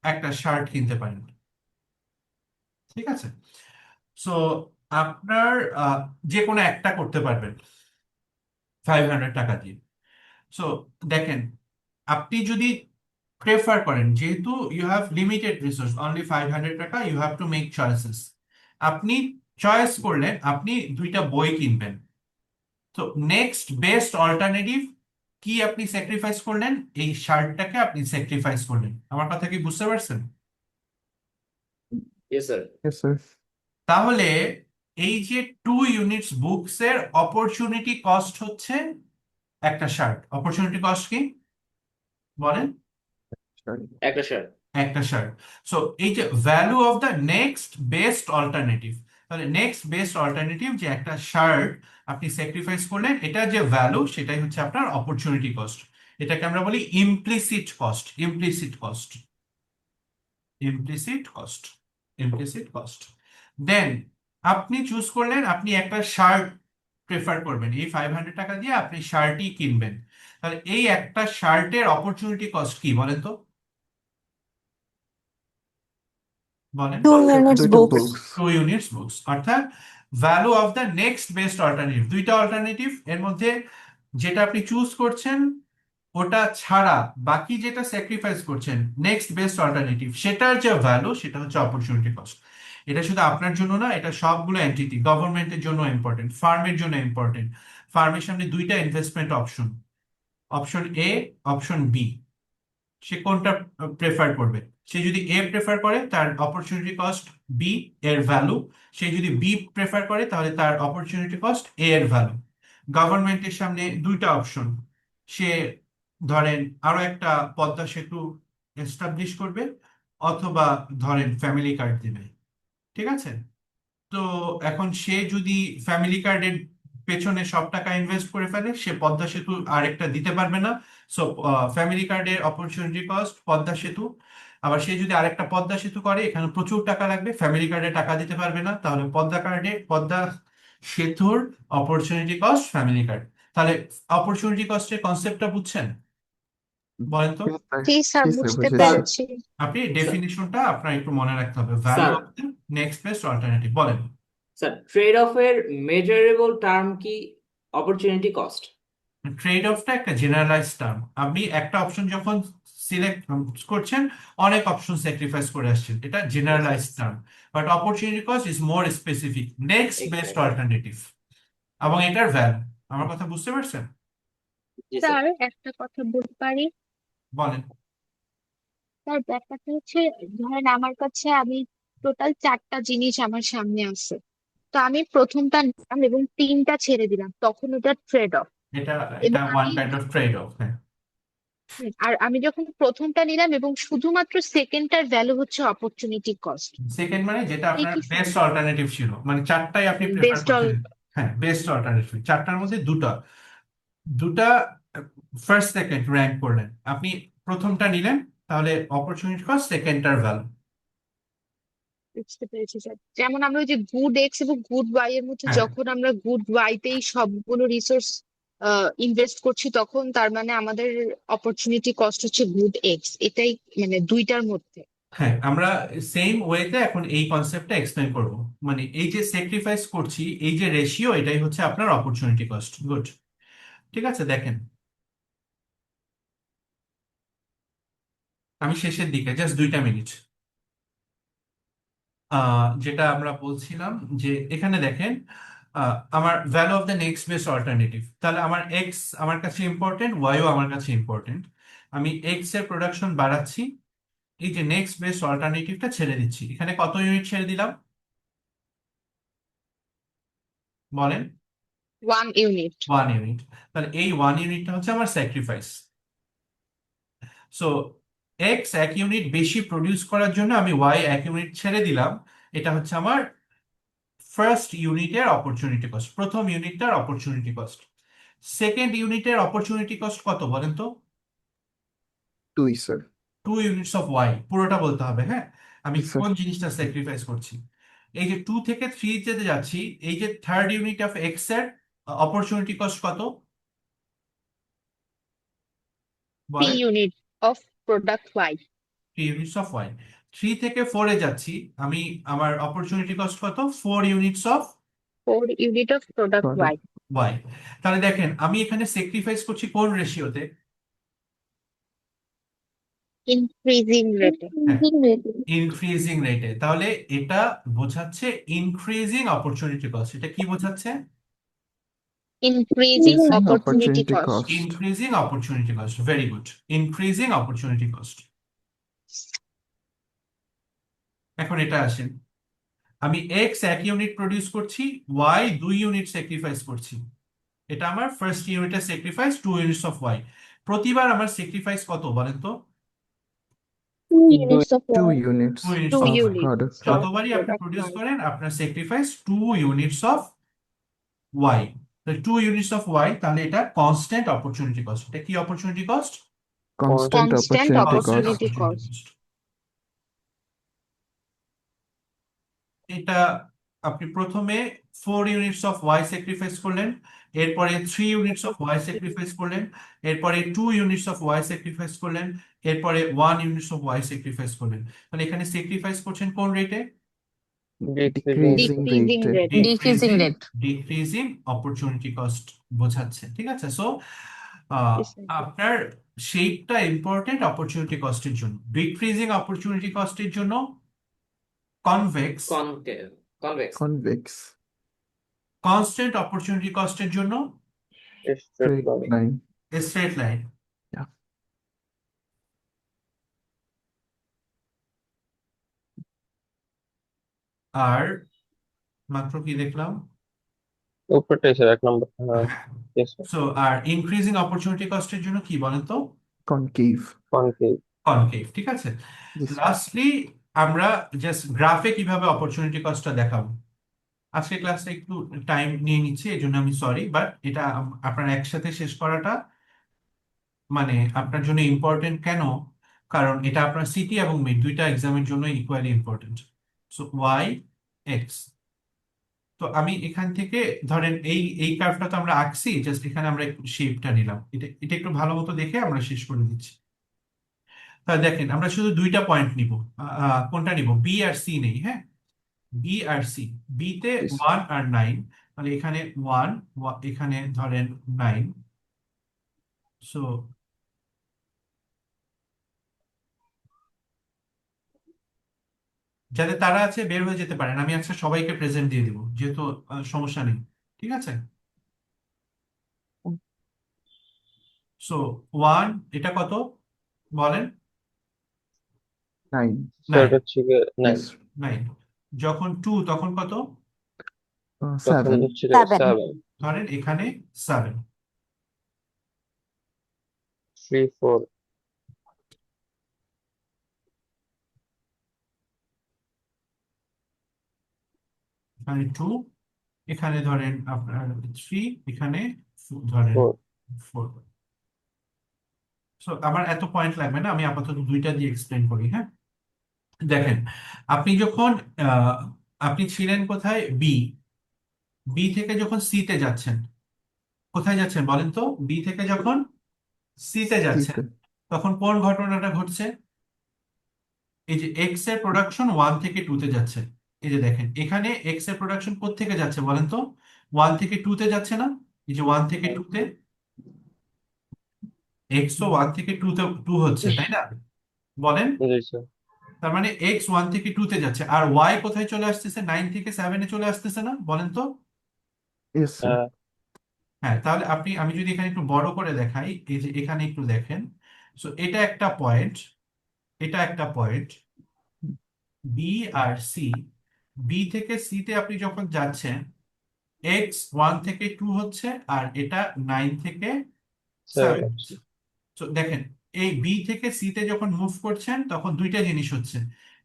Speaker 1: একটা শার্ট কিনতে পারেন। ঠিক আছে? সো আপনার যে কোনো একটা করতে পারবেন 500 টাকা দিয়ে। সো দেখেন, আপনি যদি প্রেফার করেন, যেহেতু you have limited resource, only 500 টাকা, you have to make choices. আপনি চয়েস করলেন আপনি দুইটা বই কিনবেন। তো নেক্সট বেস্ট অল্টারনেটিভ কি আপনি স্যাক্রিফাইস করলেন? এই শার্টটাকে আপনি স্যাক্রিফাইস করলেন। আমার কথা কি বুঝতে পারছেন?
Speaker 3: Yes, sir.
Speaker 8: yes sir
Speaker 1: তাহলে এই যে 2 ইউনিটস বুকস এর অপরচুনিটি কস্ট হচ্ছে একটা শার্ট। অপরচুনিটি কস্ট কি বলেন?
Speaker 8: sorry
Speaker 3: একটা shirt.
Speaker 1: একটা শার্ট। সো এই যে value of the next best alternative, তাহলে নেক্সট বেস্ট অল্টারনেটিভ যে একটা শার্ট আপনি স্যাক্রিফাইস করলেন, এটা যে ভ্যালু সেটাই হচ্ছে আপনার অপরচুনিটি কস্ট। এটাকে আমরা বলি implicit cost. Implicit cost, implicit cost, implicit cost. Then আপনি চুজ করলেন আপনি একটা শার্ট প্রেফার করবেন, এই 500 টাকা দিয়ে আপনি শার্টই কিনবেন। তাহলে এই একটা শার্টের অপরচুনিটি কস্ট কি বলেন তো? বলেন।
Speaker 2: 2 units
Speaker 8: দুইটা
Speaker 2: books.
Speaker 8: books
Speaker 1: 2 ইউনিটস বুকস, অর্থাৎ value of the next best alternative. দুইটা অল্টারনেটিভ, এর মধ্যে যেটা আপনি চুজ করছেন ওটা ছাড়া বাকি যেটা স্যাক্রিফাইস করছেন নেক্সট বেস্ট অল্টারনেটিভ, সেটার যে ভ্যালু সেটা হচ্ছে অপরচুনিটি কস্ট। এটা শুধু আপনার জন্য না, এটা সবগুলো এন্টিটি, গভর্নমেন্টের জন্য ইম্পর্টেন্ট, ফার্মের জন্য ইম্পর্টেন্ট। ফার্মের সামনে দুইটা investment option, option A, option B. সে কোনটা প্রেফার করবে? সে যদি এ প্রেফার করে তার অপরচুনিটি কস্ট বি এর ভ্যালু, সে যদি বি প্রেফার করে তাহলে তার অপরচুনিটি কস্ট এ এর ভ্যালু। গভর্নমেন্টের সামনে দুইটা অপশন, সে ধরেন আরো একটা পদ্মা সেতু এস্টাবলিশ করবে, অথবা ধরেন ফ্যামিলি কার্ড দিবে। ঠিক আছে? তো এখন সে যদি ফ্যামিলি কার্ডের পেছনে সব টাকা ইনভেস্ট করে ফেলে, সে পদ্মা সেতু আরেকটা দিতে পারবে না। সো ফ্যামিলি কার্ডের অপরচুনিটি কস্ট পদ্মা সেতু। আবার সে যদি আরেকটা পদ্মা সেতু করে, এখানে প্রচুর টাকা লাগবে, ফ্যামিলি কার্ডে টাকা দিতে পারবে না, তাহলে পদ্মা সেতুর অপরচুনিটি কস্ট ফ্যামিলি কার্ড। তাহলে অপরচুনিটি কস্টের কনসেপ্টটা বুঝছেন? বলেন তো।
Speaker 8: yes sir
Speaker 4: জি স্যার,
Speaker 8: জি স্যার
Speaker 4: বুঝতে
Speaker 8: বুঝেছি
Speaker 4: পেরেছি।
Speaker 1: আপনি
Speaker 3: Sir,
Speaker 1: ডেফিনিশনটা আপনার একটু মনে রাখতে হবে, value
Speaker 3: sir,
Speaker 1: of the next best alternative. বলেন।
Speaker 3: sir, trade-off এর measurable term কি opportunity cost?
Speaker 1: ট্রেড অফটা একটা জেনারেলাইজ টার্ম। আপনি একটা অপশন যখন সিলেক্ট করছেন, অনেক অপশন স্যাক্রিফাইস করে আসছেন, এটা generalise term. But opportunity cost is more specific, next best
Speaker 3: Exactly.
Speaker 1: Alternative, এবং এটার ভ্যালু। আমার কথা বুঝতে পারছেন?
Speaker 3: জি স্যার।
Speaker 4: স্যার একটা কথা বলতে পারি?
Speaker 1: বলেন।
Speaker 4: স্যার ব্যাপারটা হচ্ছে, ধরেন আমার কাছে আমি টোটাল 4টা জিনিস আমার সামনে আছে, তো আমি প্রথমটা নিলাম এবং 3টা ছেড়ে দিলাম, তখন ওটা ট্রেড অফ।
Speaker 1: এটা
Speaker 4: এবং
Speaker 1: ওয়ান
Speaker 4: আমি
Speaker 1: কাইন্ড অফ ট্রেড অফ। হ্যাঁ,
Speaker 4: আর আমি যখন প্রথমটা নিলাম এবং শুধুমাত্র সেকেন্ডটার ভ্যালু হচ্ছে অপরচুনিটি কস্ট,
Speaker 1: সেকেন্ড মানে যেটা
Speaker 4: এই
Speaker 1: আপনার
Speaker 4: কি
Speaker 1: বেস্ট অল্টারনেটিভ ছিল, মানে চারটাই আপনি প্রেফার
Speaker 4: বেস্ট অল?
Speaker 1: করছিলেন। হ্যাঁ, বেস্ট অল্টারনেটিভ চারটার মধ্যে দুটা দুটা ফার্স্ট সেকেন্ড র্যাঙ্ক করলেন, আপনি প্রথমটা নিলেন, তাহলে অপরচুনিটি কস্ট সেকেন্ডটার ভ্যালু।
Speaker 4: বুঝতে পেরেছি স্যার। যেমন আমরা ওই যে গুড এক্স এবং গুড ওয়াই এর মধ্যে
Speaker 1: হ্যাঁ,
Speaker 4: যখন আমরা গুড ওয়াইতেই সবগুলো রিসোর্স ইনভেস্ট করছি, তখন তার মানে আমাদের অপরচুনিটি কস্ট হচ্ছে গুড এক্স, এটাই মানে দুইটার মধ্যে।
Speaker 1: হ্যাঁ, আমরা সেম ওয়েতে এখন এই কনসেপ্টটা এক্সপ্লেন করব। মানে এই যে স্যাক্রিফাইস করছি, এই যে রেশিও, এটাই হচ্ছে আপনার অপরচুনিটি কস্ট। গুড, ঠিক আছে। দেখেন, আমি শেষের দিকে জাস্ট 2টা মিনিট, যেটা আমরা বলছিলাম যে এখানে দেখেন, আমার value of the next best alternative, তাহলে আমার এক্স আমার কাছে ইম্পর্টেন্ট, ওয়াইও আমার কাছে ইম্পর্টেন্ট। আমি এক্স এর প্রোডাকশন বাড়াচ্ছি, এই যে নেক্সট বেস্ট অল্টারনেটিভটা ছেড়ে দিচ্ছি। এখানে কত ইউনিট ছেড়ে দিলাম বলেন?
Speaker 4: 1 ইউনিট।
Speaker 1: 1 ইউনিট। তাহলে এই 1 ইউনিটটা হচ্ছে আমার স্যাক্রিফাইস। সো এক্স 1 ইউনিট বেশি প্রডিউস করার জন্য আমি ওয়াই 1 ইউনিট ছেড়ে দিলাম। এটা হচ্ছে আমার ফার্স্ট ইউনিটের অপরচুনিটি কস্ট, প্রথম ইউনিটটার অপরচুনিটি কস্ট। সেকেন্ড ইউনিটের অপরচুনিটি কস্ট কত বলেন তো?
Speaker 8: 2, sir.
Speaker 1: 2 ইউনিটস অফ ওয়াই, পুরোটা বলতে হবে, হ্যাঁ। আমি
Speaker 8: Yes, sir.
Speaker 1: কোন জিনিসটা স্যাক্রিফাইস করছি? এই যে 2 থেকে 3 তে যাচ্ছি, এই যে থার্ড ইউনিট অফ এক্স এর অপরচুনিটি কস্ট কত
Speaker 4: 3
Speaker 1: বলেন?
Speaker 4: Unit of product Y.
Speaker 1: 3 units of Y. 3 থেকে 4-এ যাচ্ছি, আমি আমার অপরচুনিটি কস্ট কত? 4 units of
Speaker 4: 4 unit of product
Speaker 8: Product.
Speaker 4: Y.
Speaker 1: Y. তাহলে দেখেন, আমি এখানে স্যাক্রিফাইস করছি কোন রেশিওতে?
Speaker 4: ইনক্রিজিং রেটে।
Speaker 1: হ্যাঁ, ইনক্রিজিং রেটে। তাহলে এটা বোঝাচ্ছে ইনক্রিজিং অপরচুনিটি কস্ট। এটা কি বোঝাচ্ছে?
Speaker 4: Increasing
Speaker 8: Increasing
Speaker 4: opportunity
Speaker 8: opportunity
Speaker 4: cost.
Speaker 8: cost.
Speaker 1: Increasing opportunity cost, very good. Increasing opportunity cost. এখন এটা আসেন, আমি এক্স 1 ইউনিট প্রডিউস করছি, ওয়াই 2 ইউনিট স্যাক্রিফাইস করছি। এটা আমার ফার্স্ট ইউনিটের স্যাক্রিফাইস, 2 ইউনিটস অফ ওয়াই। প্রতিবার আমার স্যাক্রিফাইস কত বলেন তো?
Speaker 4: 2 units of
Speaker 8: 2
Speaker 4: Y.
Speaker 8: units
Speaker 1: 2 units
Speaker 4: 2
Speaker 1: of
Speaker 8: of
Speaker 1: Y.
Speaker 8: product.
Speaker 1: যতবারই আপনি
Speaker 4: প্রোডাক্ট
Speaker 1: প্রডিউস
Speaker 4: ওয়াই।
Speaker 1: করেন, আপনার sacrifice 2 units of Y. 2 units of Y, তাহলে এটা কনস্ট্যান্ট অপরচুনিটি কস্ট। এটা কি opportunity cost?
Speaker 8: Constant
Speaker 4: constant
Speaker 8: opportunity
Speaker 1: constant
Speaker 8: cost.
Speaker 4: Opportunity
Speaker 1: opportunity
Speaker 4: cost.
Speaker 1: Cost. এটা আপনি প্রথমে 4 ইউনিটস অফ ওয়াই স্যাক্রিফাইস করলেন, এরপরে 3 ইউনিটস অফ ওয়াই স্যাক্রিফাইস করলেন, এরপরে 2 ইউনিটস অফ ওয়াই স্যাক্রিফাইস করলেন, এরপরে 1 ইউনিটস অফ ওয়াই স্যাক্রিফাইস করলেন। মানে এখানে স্যাক্রিফাইস করছেন কোন রেটে?
Speaker 5: Decreasing
Speaker 8: Decreasing
Speaker 5: rate.
Speaker 4: Decreasing
Speaker 8: rate.
Speaker 4: রেটে।
Speaker 7: Decreasing rate.
Speaker 1: Decreasing opportunity cost বোঝাচ্ছে, ঠিক আছে। So
Speaker 4: Precisely.
Speaker 1: আপনার শেপটা ইম্পর্টেন্ট অপরচুনিটি কস্টের জন্য, ডিক্রিজিং অপরচুনিটি কস্টের জন্য convex,
Speaker 3: convex.
Speaker 8: Convex.
Speaker 1: Constant opportunity কস্টের জন্য
Speaker 5: Straight
Speaker 8: Straight
Speaker 5: line.
Speaker 8: line.
Speaker 1: Straight line.
Speaker 8: Yeah.
Speaker 1: আর মাত্র কি দেখলাম?
Speaker 5: উপরটাই স্যার 1 নম্বর। হ্যাঁ, yes sir.
Speaker 1: সো আর ইনক্রিজিং অপরচুনিটি কস্টের জন্য কি বলেন তো?
Speaker 8: Concave.
Speaker 5: Concave.
Speaker 1: কনকেভ, ঠিক আছে।
Speaker 8: Yes, sir.
Speaker 1: লাস্টলি আমরা জাস্ট গ্রাফে কিভাবে অপরচুনিটি কস্টটা দেখাবো। আজকে ক্লাসটা একটু টাইম নিয়ে নিচ্ছি, এই জন্য আমি সরি, বাট এটা আপনার একসাথে শেষ করাটা মানে আপনার জন্য ইম্পর্টেন্ট। কেন? কারণ এটা আপনার সিটি এবং মিড দুইটা এক্সামের জন্য equally important. So Y X, তো আমি এখান থেকে ধরেন এই এই কার্ভটা তো আমরা আঁকছি, জাস্ট এখানে আমরা একটু শেপটা নিলাম। এটা এটা একটু ভালো মতো দেখে আমরা শেষ করে দিচ্ছি। তাহলে দেখেন, আমরা শুধু 2টা পয়েন্ট নিব। কোনটা নিব? বি আর সি নেই, হ্যাঁ। বি আর সি। বি তে
Speaker 8: Yes.
Speaker 1: 1 আর 9, তাহলে এখানে 1, এখানে ধরেন 9। সো যাতে তারা আছে বের হয়ে যেতে পারেন, আমি আজকে সবাইকে প্রেজেন্ট দিয়ে দিব, যেহেতু সমস্যা নেই, ঠিক আছে। সো 1, এটা কত বলেন?
Speaker 8: 9.
Speaker 5: স্যার
Speaker 1: 9।
Speaker 5: এটা হচ্ছে গিয়ে 9।
Speaker 8: Yes.
Speaker 1: 9। যখন 2 তখন কত?
Speaker 5: তখন
Speaker 8: 7.
Speaker 5: হচ্ছে গিয়ে
Speaker 2: 7
Speaker 5: 7,
Speaker 1: ধরেন এখানে 7।
Speaker 5: 3, 4,
Speaker 1: এখানে 2, এখানে ধরেন আপনার 3, এখানে ধরেন
Speaker 5: ফোর
Speaker 1: 4। সো আমার এত পয়েন্ট লাগবে না, আমি আপাতত দুইটা দিয়ে এক্সপ্লেন করি, হ্যাঁ। দেখেন, আপনি যখন আপনি ছিলেন কোথায়, বি থেকে যখন সি তে যাচ্ছেন, কোথায় যাচ্ছেন বলেন তো, বি থেকে যখন সি তে যাচ্ছেন,
Speaker 8: সিতে
Speaker 1: তখন কোন ঘটনাটা ঘটছে? এই যে এক্স এর প্রোডাকশন 1 থেকে 2 তে যাচ্ছে। এই যে দেখেন, এখানে এক্স এর প্রোডাকশন কোত্থেকে যাচ্ছে বলেন তো, 1 থেকে 2 তে যাচ্ছে না? এই যে 1 থেকে 2 তে, এক্স তো 1 থেকে 2 তে 2 হচ্ছে, তাই না? বলেন।
Speaker 5: জি স্যার।
Speaker 1: তার মানে এক্স 1 থেকে 2 তে যাচ্ছে, আর ওয়াই কোথায় চলে আসতেছে, 9 থেকে 7 এ চলে আসতেছে না, বলেন তো?
Speaker 8: ইয়েস স্যার
Speaker 5: হ্যাঁ
Speaker 1: হ্যাঁ, তাহলে আমি যদি এখানে একটু বড় করে দেখাই, এই যে এখানে একটু দেখেন, সো এটা একটা পয়েন্ট, এটা একটা পয়েন্ট, বি আর সি। বি থেকে সি তে আপনি যখন যাচ্ছেন, এক্স 1 থেকে 2 হচ্ছে, আর এটা 9 থেকে 7
Speaker 5: স্যার।
Speaker 1: হচ্ছে। তো দেখেন, এই বি থেকে সি তে যখন মুভ করছেন, তখন দুইটা জিনিস হচ্ছে।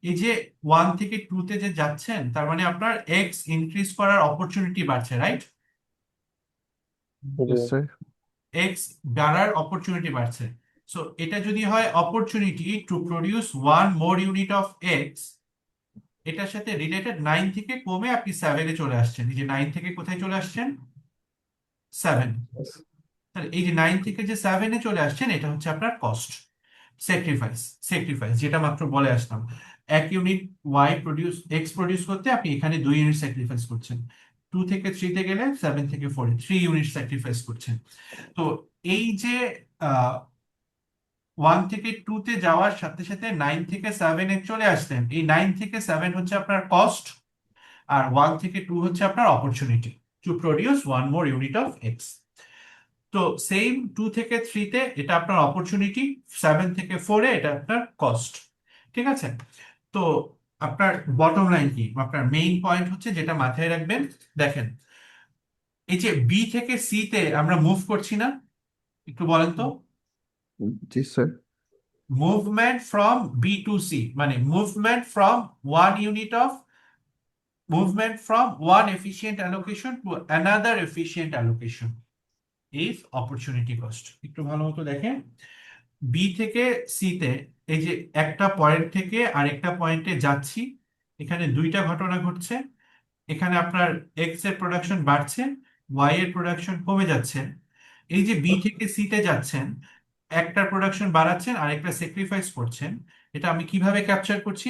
Speaker 1: এই যে 1 থেকে 2 তে যে যাচ্ছেন, তার মানে আপনার এক্স ইনক্রিজ করার অপরচুনিটি বাড়ছে, রাইট?
Speaker 5: জি
Speaker 8: ইয়েস স্যার
Speaker 1: এক্স বাড়ার অপরচুনিটি বাড়ছে। সো এটা যদি হয় opportunity to produce 1 more unit of x, এটার সাথে রিলেটেড 9 থেকে কমে আপনি 7 এ চলে আসছেন। এই যে 9 থেকে কোথায় চলে আসছেন, 7। তাহলে এই যে 9 থেকে যে 7 এ চলে আসছেন, এটা হচ্ছে আপনার কস্ট, স্যাক্রিফাইস যেটা মাত্র বলে আসলাম। 1 unit Y produce, X produce করতে আপনি এখানে 2 ইউনিট স্যাক্রিফাইস করছেন। 2 থেকে 3 তে গেলে, 7 থেকে 4 এ 3 ইউনিট স্যাক্রিফাইস করছেন। তো এই যে 1 থেকে 2 তে যাওয়ার সাথে সাথে 9 থেকে 7 এ চলে আসলেন, এই 9 থেকে 7 হচ্ছে আপনার কস্ট, আর 1 থেকে 2 হচ্ছে আপনার opportunity to produce 1 more unit of x. তো সেম 2 থেকে 3 তে এটা আপনার অপরচুনিটি, 7 থেকে 4 এ এটা আপনার কস্ট। ঠিক আছে? তো আপনার বটম লাইন কি, আপনার মেইন পয়েন্ট হচ্ছে যেটা মাথায় রাখবেন, দেখেন, এই যে বি থেকে সি তে আমরা মুভ করছি না, একটু বলেন তো,
Speaker 8: জি sir
Speaker 1: movement from B to C, মানে movement from one efficient allocation to another efficient allocation is opportunity cost. একটু ভালো মতো দেখেন, বি থেকে সি তে, এই যে একটা পয়েন্ট থেকে আরেকটা পয়েন্টে যাচ্ছি, এখানে দুইটা ঘটনা ঘটছে। এখানে আপনার এক্স এর প্রোডাকশন বাড়ছে, ওয়াই এর প্রোডাকশন কমে যাচ্ছে। এই যে বি থেকে সি তে যাচ্ছেন, একটা প্রোডাকশন বাড়াচ্ছেন, আরেকটা স্যাক্রিফাইস করছেন। এটা আমি কিভাবে ক্যাপচার করছি,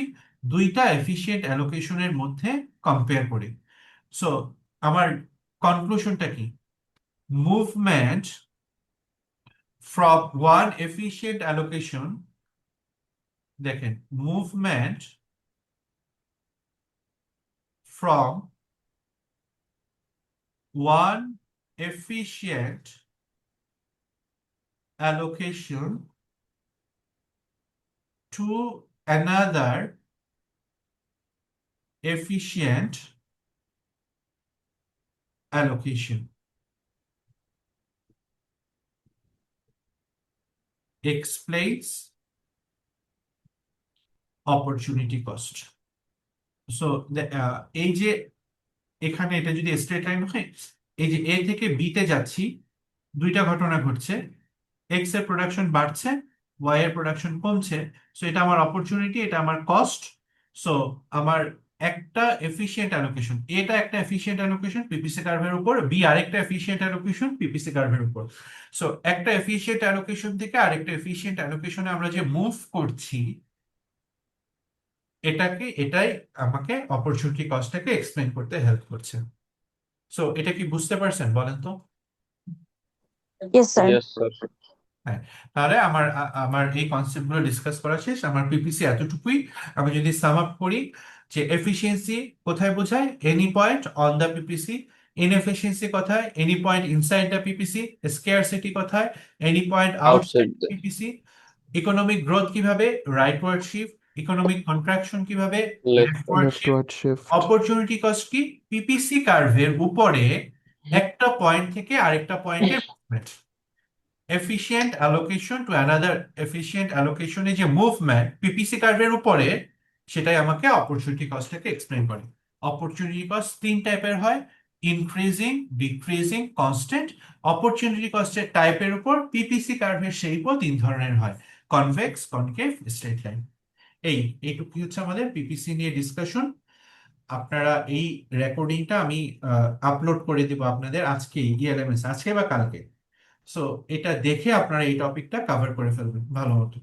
Speaker 1: দুইটা এফিশিয়েন্ট অ্যালোকেশনের মধ্যে কম্পেয়ার করে। সো আমার কনক্লুশনটা কি, movement from one efficient allocation, দেখেন, movement from one efficient allocation to another efficient allocation explains opportunity cost. So এই যে এখানে এটা যদি স্ট্রেট লাইন হয়, এই যে এ থেকে বি তে যাচ্ছি, দুইটা ঘটনা ঘটছে, এক্স এর প্রোডাকশন বাড়ছে, ওয়াই এর প্রোডাকশন কমছে। সো এটা আমার অপরচুনিটি, এটা আমার কস্ট। সো আমার একটা এফিশিয়েন্ট অ্যালোকেশন, এটা একটা এফিশিয়েন্ট অ্যালোকেশন পিপিসি কার্ভের উপর, বি আরেকটা এফিশিয়েন্ট অ্যালোকেশন পিপিসি কার্ভের উপর। সো একটা এফিশিয়েন্ট অ্যালোকেশন থেকে আরেকটা এফিশিয়েন্ট অ্যালোকেশনে আমরা যে মুভ করছি, এটাই আমাকে অপরচুনিটি কস্টটাকে এক্সপ্লেন করতে হেল্প করছে। সো এটা কি বুঝতে পারছেন বলেন তো?
Speaker 2: Yes sir
Speaker 5: yes sir.
Speaker 1: হ্যাঁ, তাহলে আমার এই কনসেপ্ট গুলো ডিসকাস করা শেষ, আমার পিপিসি এতটুকুই। আমি যদি সাম আপ করি, যে এফিসিয়েন্সি কোথায় বোঝায়, any point on the PPC, inefficiency কোথায়, any point inside the PPC, scarcity কোথায়, any point outside
Speaker 5: outside the
Speaker 1: PPC, economic growth কিভাবে, রাইটওয়ার্ড শিফট, ইকোনমিক কন্ট্রাকশন কিভাবে,
Speaker 5: left
Speaker 1: leftward shift,
Speaker 8: leftward shift
Speaker 1: opportunity cost কি, PPC কার্ভের উপরে একটা point থেকে আরেকটা পয়েন্টের movement, efficient allocation to another efficient allocation এ যে মুভমেন্ট পিপিসি কার্ভের উপরে, সেটাই আমাকে অপরচুনিটি কস্টটাকে এক্সপ্লেন করে। অপরচুনিটি কস্ট তিন টাইপের হয়, ইনক্রিজিং, ডিক্রিজিং, কনস্ট্যান্ট। অপরচুনিটি কস্টের টাইপের উপর পিপিসি কার্ভের শেপও তিন ধরনের হয়, কনভেক্স, কনকেভ, স্ট্রেট লাইন। এইটুকু হচ্ছে আমাদের পিপিসি নিয়ে ডিসকাশন। আপনারা এই রেকর্ডিংটা আমি আপলোড করে দিব আপনাদের আজকে ইএলএমএস, আজকে বা কালকে। সো এটা দেখে আপনারা এই টপিকটা কভার করে ফেলবেন ভালো মতো।